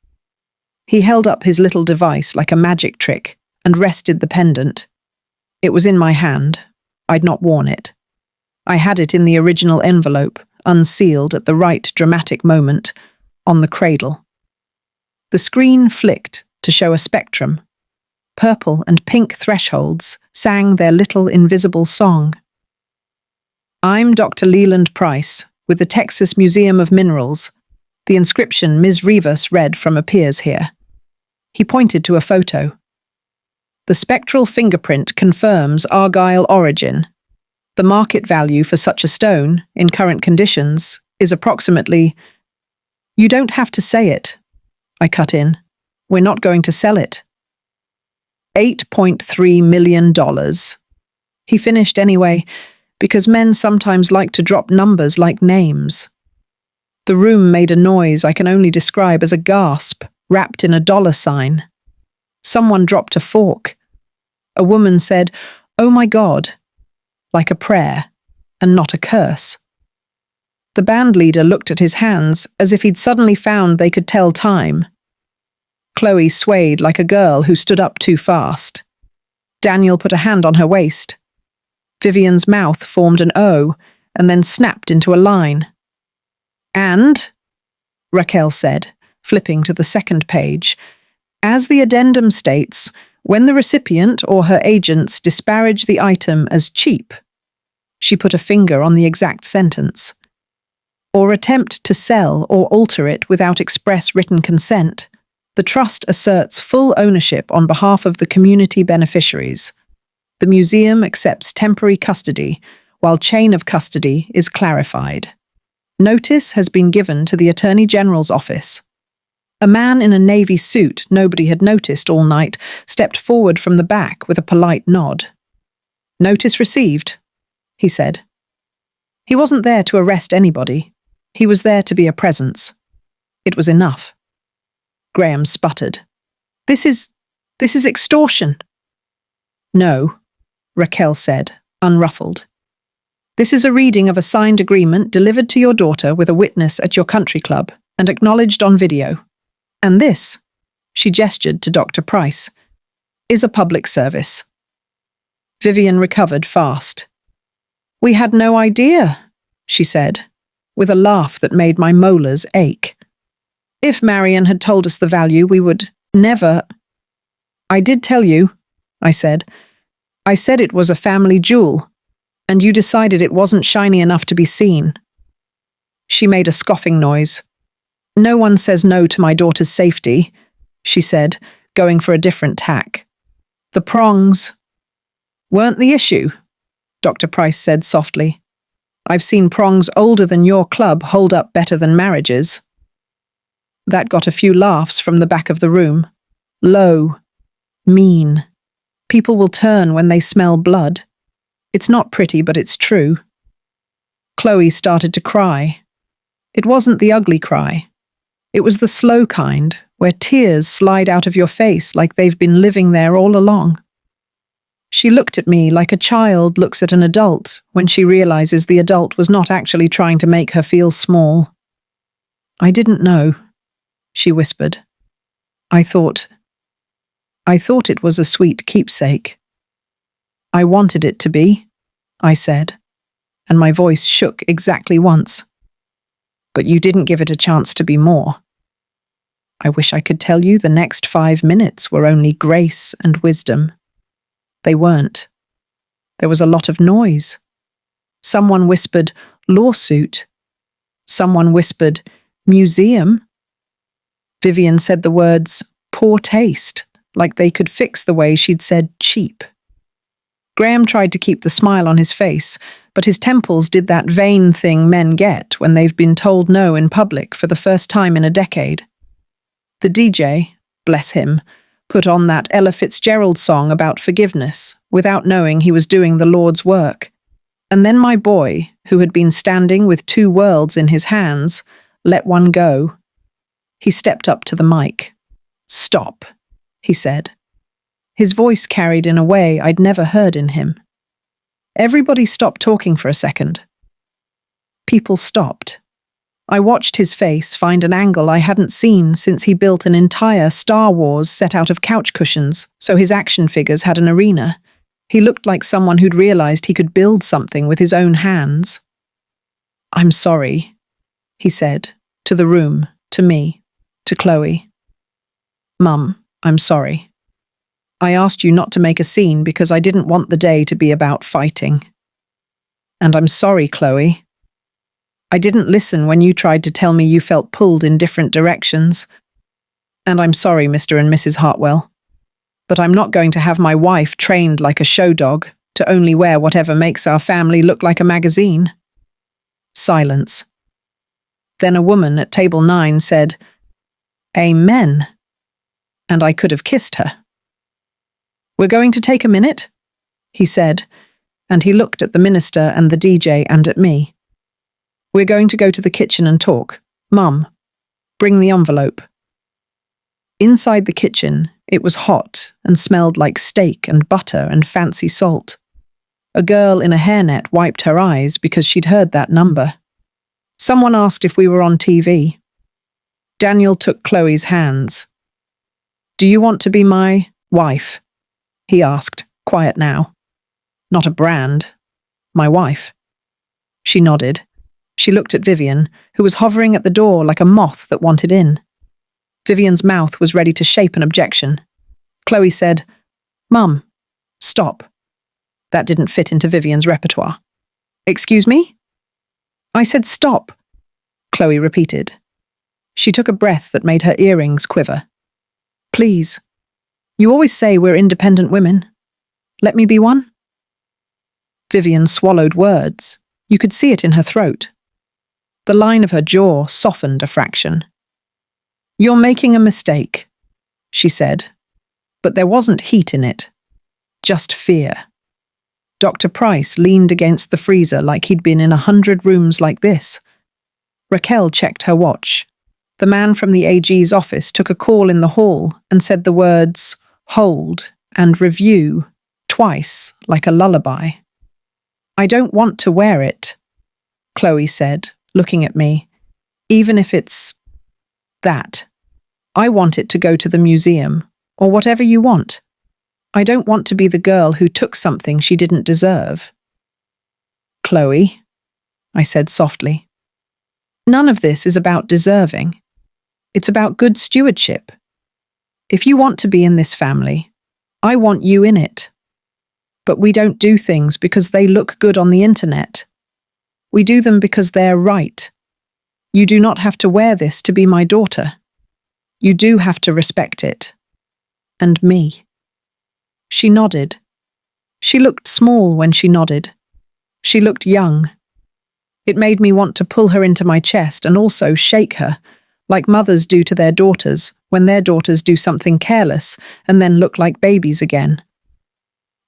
He held up his little device like a magic trick and rested the pendant. It was in my hand. I'd not worn it. I had it in the original envelope, unsealed at the right dramatic moment, on the cradle. The screen flicked to show a spectrum. Purple and pink thresholds sang their little invisible song. "I'm Dr. Leland Price, with the Texas Museum of Minerals," the inscription Ms. Rivas read from appears here. He pointed to a photo. "The spectral fingerprint confirms Argyle origin. The market value for such a stone, in current conditions, is approximately—" "You don't have to say it," I cut in. "We're not going to sell it." $8.3 million. He finished anyway, because men sometimes like to drop numbers like names. The room made a noise I can only describe as a gasp, wrapped in a $sign. Someone dropped a fork. A woman said, "Oh my God," like a prayer, and not a curse. The band leader looked at his hands as if he'd suddenly found they could tell time. Chloe swayed like a girl who stood up too fast. Daniel put a hand on her waist. Vivian's mouth formed an O and then snapped into a line. "And," Raquel said, flipping to the second page, "as the addendum states, when the recipient or her agents disparage the item as cheap," she put a finger on the exact sentence, "or attempt to sell or alter it without express written consent, the trust asserts full ownership on behalf of the community beneficiaries. The museum accepts temporary custody, while chain of custody is clarified. Notice has been given to the Attorney General's office." A man in a navy suit nobody had noticed all night stepped forward from the back with a polite nod. "Notice received," he said. He wasn't there to arrest anybody. He was there to be a presence. It was enough. Graham sputtered. This is extortion." "No," Raquel said, unruffled. "This is a reading of a signed agreement delivered to your daughter with a witness at your country club and acknowledged on video. And this," she gestured to Dr. Price, "is a public service." Vivian recovered fast. "We had no idea," she said, with a laugh that made my molars ache. "If Marion had told us the value, we would never—" "I did tell you," I said. "I said it was a family jewel, and you decided it wasn't shiny enough to be seen." She made a scoffing noise. "No one says no to my daughter's safety," she said, going for a different tack. "The prongs weren't the issue," Dr. Price said softly. "I've seen prongs older than your club hold up better than marriages." That got a few laughs from the back of the room. Low. Mean. People will turn when they smell blood. It's not pretty, but it's true. Chloe started to cry. It wasn't the ugly cry. It was the slow kind, where tears slide out of your face like they've been living there all along. She looked at me like a child looks at an adult when she realizes the adult was not actually trying to make her feel small. "I didn't know," she whispered. I thought it was a sweet keepsake." "I wanted it to be," I said, and my voice shook exactly once. "But you didn't give it a chance to be more." I wish I could tell you the next 5 minutes were only grace and wisdom. They weren't. There was a lot of noise. Someone whispered, lawsuit. Someone whispered, museum. Vivian said the words, poor taste, like they could fix the way she'd said cheap. Graham tried to keep the smile on his face, but his temples did that vain thing men get when they've been told no in public for the first time in a decade. The DJ, bless him, put on that Ella Fitzgerald song about forgiveness, without knowing he was doing the Lord's work. And then my boy, who had been standing with two worlds in his hands, let one go. He stepped up to the mic. Stop, he said. His voice carried in a way I'd never heard in him. Everybody stopped talking for a second. People stopped. I watched his face find an angle I hadn't seen since he built an entire Star Wars set out of couch cushions, so his action figures had an arena. He looked like someone who'd realized he could build something with his own hands. I'm sorry, he said, to the room, to me, to Chloe. Mum, I'm sorry. I asked you not to make a scene because I didn't want the day to be about fighting. And I'm sorry, Chloe. I didn't listen when you tried to tell me you felt pulled in different directions. And I'm sorry, Mr. and Mrs. Hartwell. But I'm not going to have my wife trained like a show dog to only wear whatever makes our family look like a magazine. Silence. Then a woman at table 9 said, Amen. And I could have kissed her. We're going to take a minute, he said, and he looked at the minister and the DJ and at me. We're going to go to the kitchen and talk. Mum, bring the envelope. Inside the kitchen, it was hot and smelled like steak and butter and fancy salt. A girl in a hairnet wiped her eyes because she'd heard that number. Someone asked if we were on TV. Daniel took Chloe's hands. Do you want to be my wife? He asked, quiet now. Not a brand. My wife. She nodded. She looked at Vivian, who was hovering at the door like a moth that wanted in. Vivian's mouth was ready to shape an objection. Chloe said, Mum, stop. That didn't fit into Vivian's repertoire. Excuse me? I said stop, Chloe repeated. She took a breath that made her earrings quiver. Please. You always say we're independent women. Let me be one? Vivian swallowed words. You could see it in her throat. The line of her jaw softened a fraction. You're making a mistake, she said. But there wasn't heat in it. Just fear. Dr. Price leaned against the freezer like he'd been in 100 rooms like this. Raquel checked her watch. The man from the AG's office took a call in the hall and said the words, hold and review, twice, like a lullaby. I don't want to wear it, Chloe said, looking at me, even if it's that. I want it to go to the museum, or whatever you want. I don't want to be the girl who took something she didn't deserve. Chloe, I said softly, none of this is about deserving. It's about good stewardship. If you want to be in this family, I want you in it. But we don't do things because they look good on the internet. We do them because they're right. You do not have to wear this to be my daughter. You do have to respect it. And me. She nodded. She looked small when she nodded. She looked young. It made me want to pull her into my chest and also shake her, like mothers do to their daughters when their daughters do something careless and then look like babies again.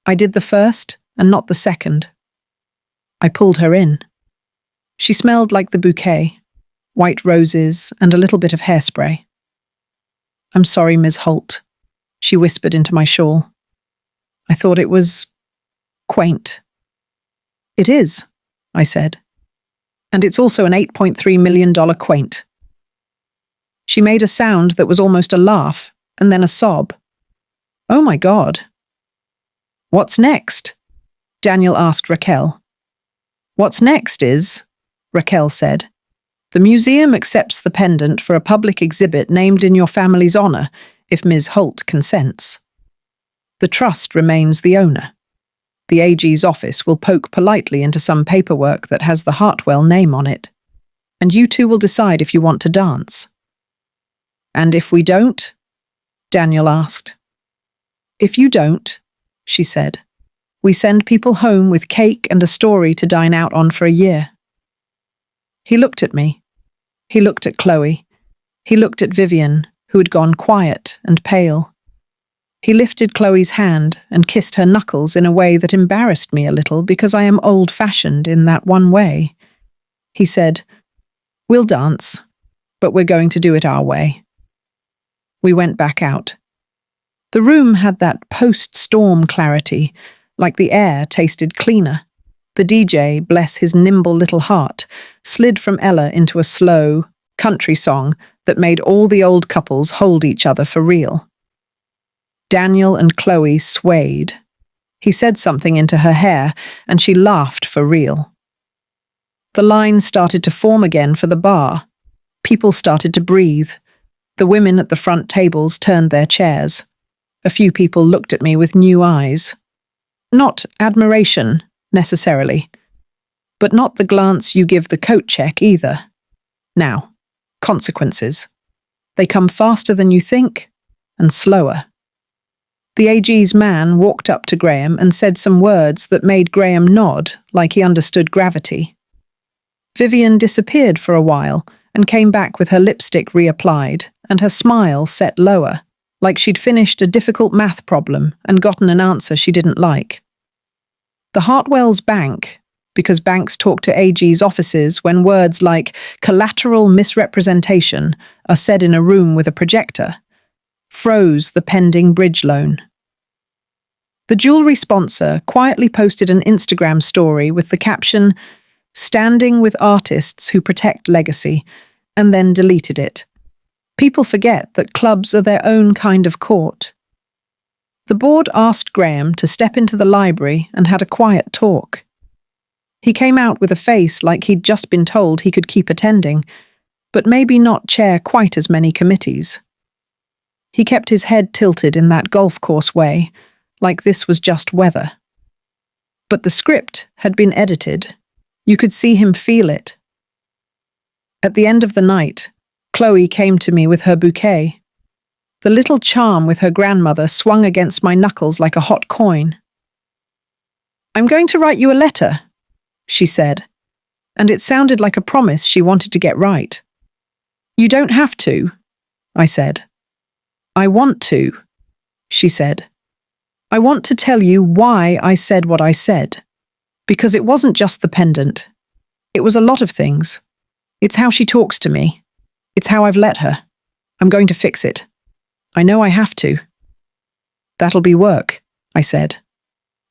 I did the first and not the second. I pulled her in. She smelled like the bouquet, white roses and a little bit of hairspray. I'm sorry, Ms. Holt, she whispered into my shawl. I thought it was quaint. It is, I said. And it's also an $8.3 million quaint. She made a sound that was almost a laugh, and then a sob. Oh my God. What's next? Daniel asked Raquel. What's next is, Raquel said, the museum accepts the pendant for a public exhibit named in your family's honor, if Ms. Holt consents. The trust remains the owner. The AG's office will poke politely into some paperwork that has the Hartwell name on it, and you two will decide if you want to dance." "And if we don't?" Daniel asked. "If you don't," she said, "we send people home with cake and a story to dine out on for a year." He looked at me. He looked at Chloe. He looked at Vivian, who had gone quiet and pale. He lifted Chloe's hand and kissed her knuckles in a way that embarrassed me a little because I am old-fashioned in that one way. He said, "We'll dance, but we're going to do it our way." We went back out. The room had that post-storm clarity, like the air tasted cleaner. The DJ, bless his nimble little heart, slid from Ella into a slow, country song that made all the old couples hold each other for real. Daniel and Chloe swayed. He said something into her hair, and she laughed for real. The line started to form again for the bar. People started to breathe. The women at the front tables turned their chairs. A few people looked at me with new eyes. Not admiration, necessarily, but not the glance you give the coat check either. Now, consequences. They come faster than you think, and slower. The AG's man walked up to Graham and said some words that made Graham nod like he understood gravity. Vivian disappeared for a while and came back with her lipstick reapplied and her smile set lower, like she'd finished a difficult math problem and gotten an answer she didn't like. The Hartwell's bank, because banks talk to AG's offices when words like collateral misrepresentation are said in a room with a projector, froze the pending bridge loan. The jewelry sponsor quietly posted an Instagram story with the caption, "Standing with artists who protect legacy," and then deleted it. People forget that clubs are their own kind of court. The board asked Graham to step into the library and had a quiet talk. He came out with a face like he'd just been told he could keep attending, but maybe not chair quite as many committees. He kept his head tilted in that golf course way, like this was just weather. But the script had been edited. You could see him feel it. At the end of the night, Chloe came to me with her bouquet. The little charm with her grandmother swung against my knuckles like a hot coin. "I'm going to write you a letter," she said, and it sounded like a promise she wanted to get right. "You don't have to," I said. "I want to," she said. "I want to tell you why I said what I said. Because it wasn't just the pendant. It was a lot of things. It's how she talks to me. It's how I've let her. I'm going to fix it. I know I have to." "That'll be work," I said.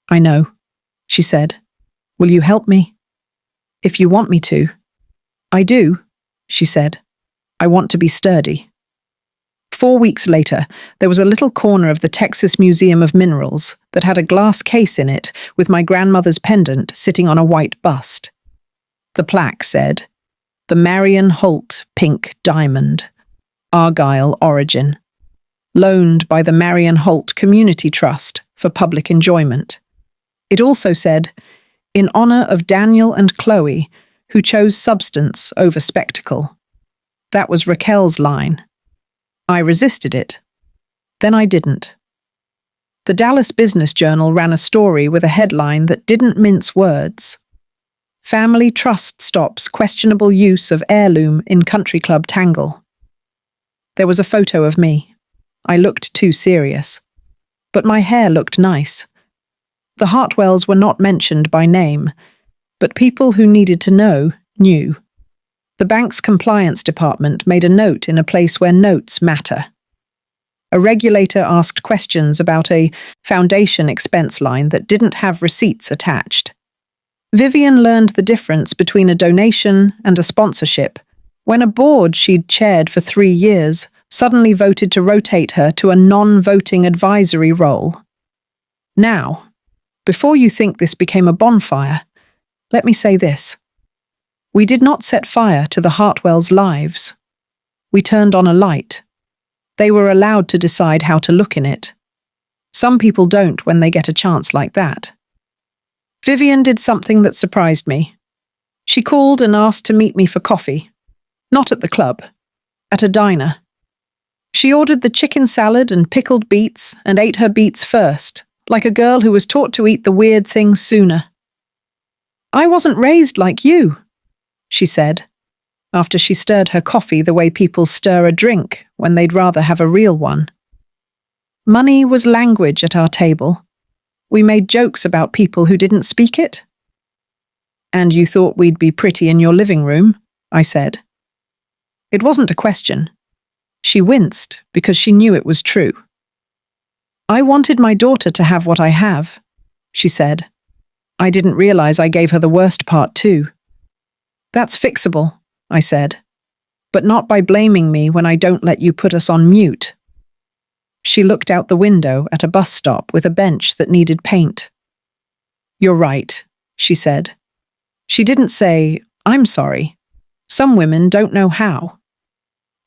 "I know," she said. "Will you help me?" "If you want me to." "I do," she said. "I want to be sturdy." 4 weeks later, there was a little corner of the Texas Museum of Minerals that had a glass case in it with my grandmother's pendant sitting on a white bust. The plaque said, "The Marion Holt Pink Diamond, Argyle Origin, loaned by the Marion Holt Community Trust for public enjoyment." It also said, "In honor of Daniel and Chloe, who chose substance over spectacle." That was Raquel's line. I resisted it. Then I didn't. The Dallas Business Journal ran a story with a headline that didn't mince words. "Family Trust Stops Questionable Use of Heirloom in Country Club Tangle." There was a photo of me. I looked too serious. But my hair looked nice. The Hartwells were not mentioned by name, but people who needed to know knew. The bank's compliance department made a note in a place where notes matter. A regulator asked questions about a foundation expense line that didn't have receipts attached. Vivian learned the difference between a donation and a sponsorship when a board she'd chaired for 3 years suddenly voted to rotate her to a non-voting advisory role. Now, before you think this became a bonfire, let me say this. We did not set fire to the Hartwells' lives. We turned on a light. They were allowed to decide how to look in it. Some people don't when they get a chance like that. Vivian did something that surprised me. She called and asked to meet me for coffee. Not at the club, at a diner. She ordered the chicken salad and pickled beets and ate her beets first, like a girl who was taught to eat the weird things sooner. "I wasn't raised like you," she said, after she stirred her coffee the way people stir a drink when they'd rather have a real one. Money was language at our table. We made jokes about people who didn't speak it. "And you thought we'd be pretty in your living room," I said. It wasn't a question. She winced because she knew it was true. "I wanted my daughter to have what I have," she said. "I didn't realize I gave her the worst part too." "That's fixable," I said, "but not by blaming me when I don't let you put us on mute." She looked out the window at a bus stop with a bench that needed paint. "You're right," she said. She didn't say, "I'm sorry. Some women don't know how."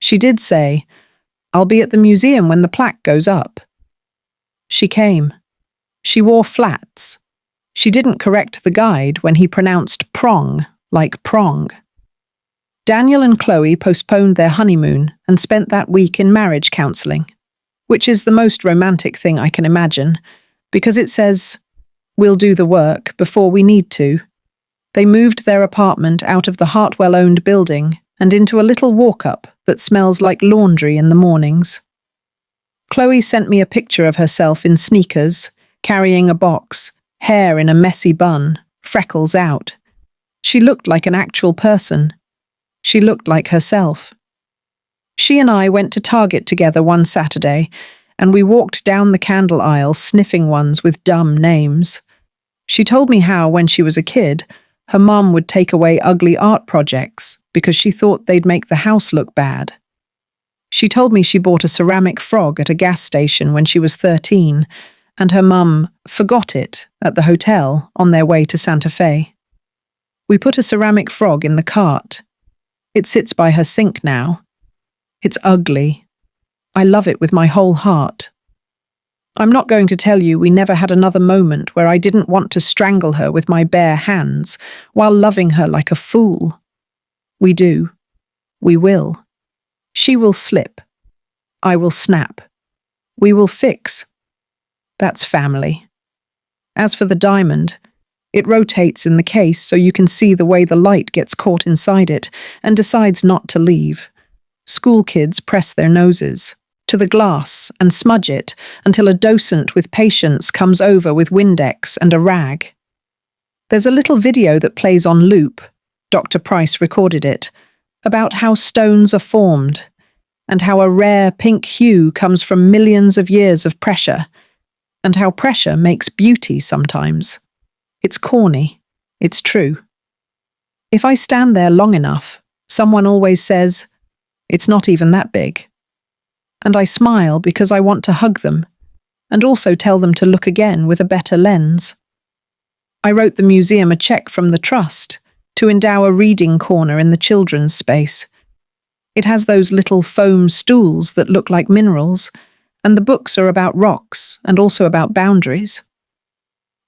She did say, "I'll be at the museum when the plaque goes up." She came. She wore flats. She didn't correct the guide when he pronounced prong like prong. Daniel and Chloe postponed their honeymoon and spent that week in marriage counseling, which is the most romantic thing I can imagine, because it says, "We'll do the work before we need to." They moved their apartment out of the Hartwell-owned building and into a little walk-up that smells like laundry in the mornings. Chloe sent me a picture of herself in sneakers, carrying a box, hair in a messy bun, freckles out. She looked like an actual person. She looked like herself. She and I went to Target together one Saturday, and we walked down the candle aisle sniffing ones with dumb names. She told me how, when she was a kid, her mum would take away ugly art projects because she thought they'd make the house look bad. She told me she bought a ceramic frog at a gas station when she was 13, and her mum forgot it at the hotel on their way to Santa Fe. We put a ceramic frog in the cart. It sits by her sink now. It's ugly. I love it with my whole heart. I'm not going to tell you we never had another moment where I didn't want to strangle her with my bare hands while loving her like a fool. We do. We will. She will slip. I will snap. We will fix. That's family. As for the diamond, it rotates in the case so you can see the way the light gets caught inside it and decides not to leave. School kids press their noses to the glass and smudge it until a docent with patience comes over with Windex and a rag. There's a little video that plays on loop, Dr. Price recorded it, about how stones are formed and how a rare pink hue comes from millions of years of pressure, and how pressure makes beauty sometimes. It's corny. It's true. If I stand there long enough, someone always says, "It's not even that big." And I smile because I want to hug them, and also tell them to look again with a better lens. I wrote the museum a check from the trust to endow a reading corner in the children's space. It has those little foam stools that look like minerals, and the books are about rocks and also about boundaries.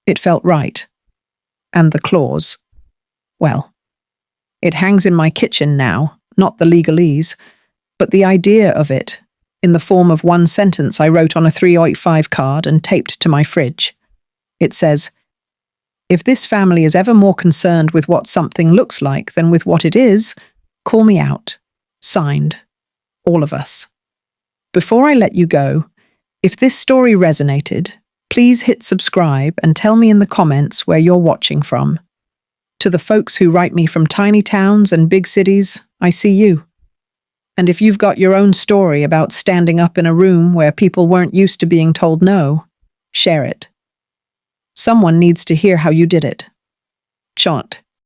It felt right. And the clause. Well, it hangs in my kitchen now, not the legalese, but the idea of it, in the form of one sentence I wrote on a 385 card and taped to my fridge. It says, "If this family is ever more concerned with what something looks like than with what it is, call me out. Signed, all of us." Before I let you go, if this story resonated, please hit subscribe and tell me in the comments where you're watching from. To the folks who write me from tiny towns and big cities, I see you. And if you've got your own story about standing up in a room where people weren't used to being told no, share it. Someone needs to hear how you did it. Chant.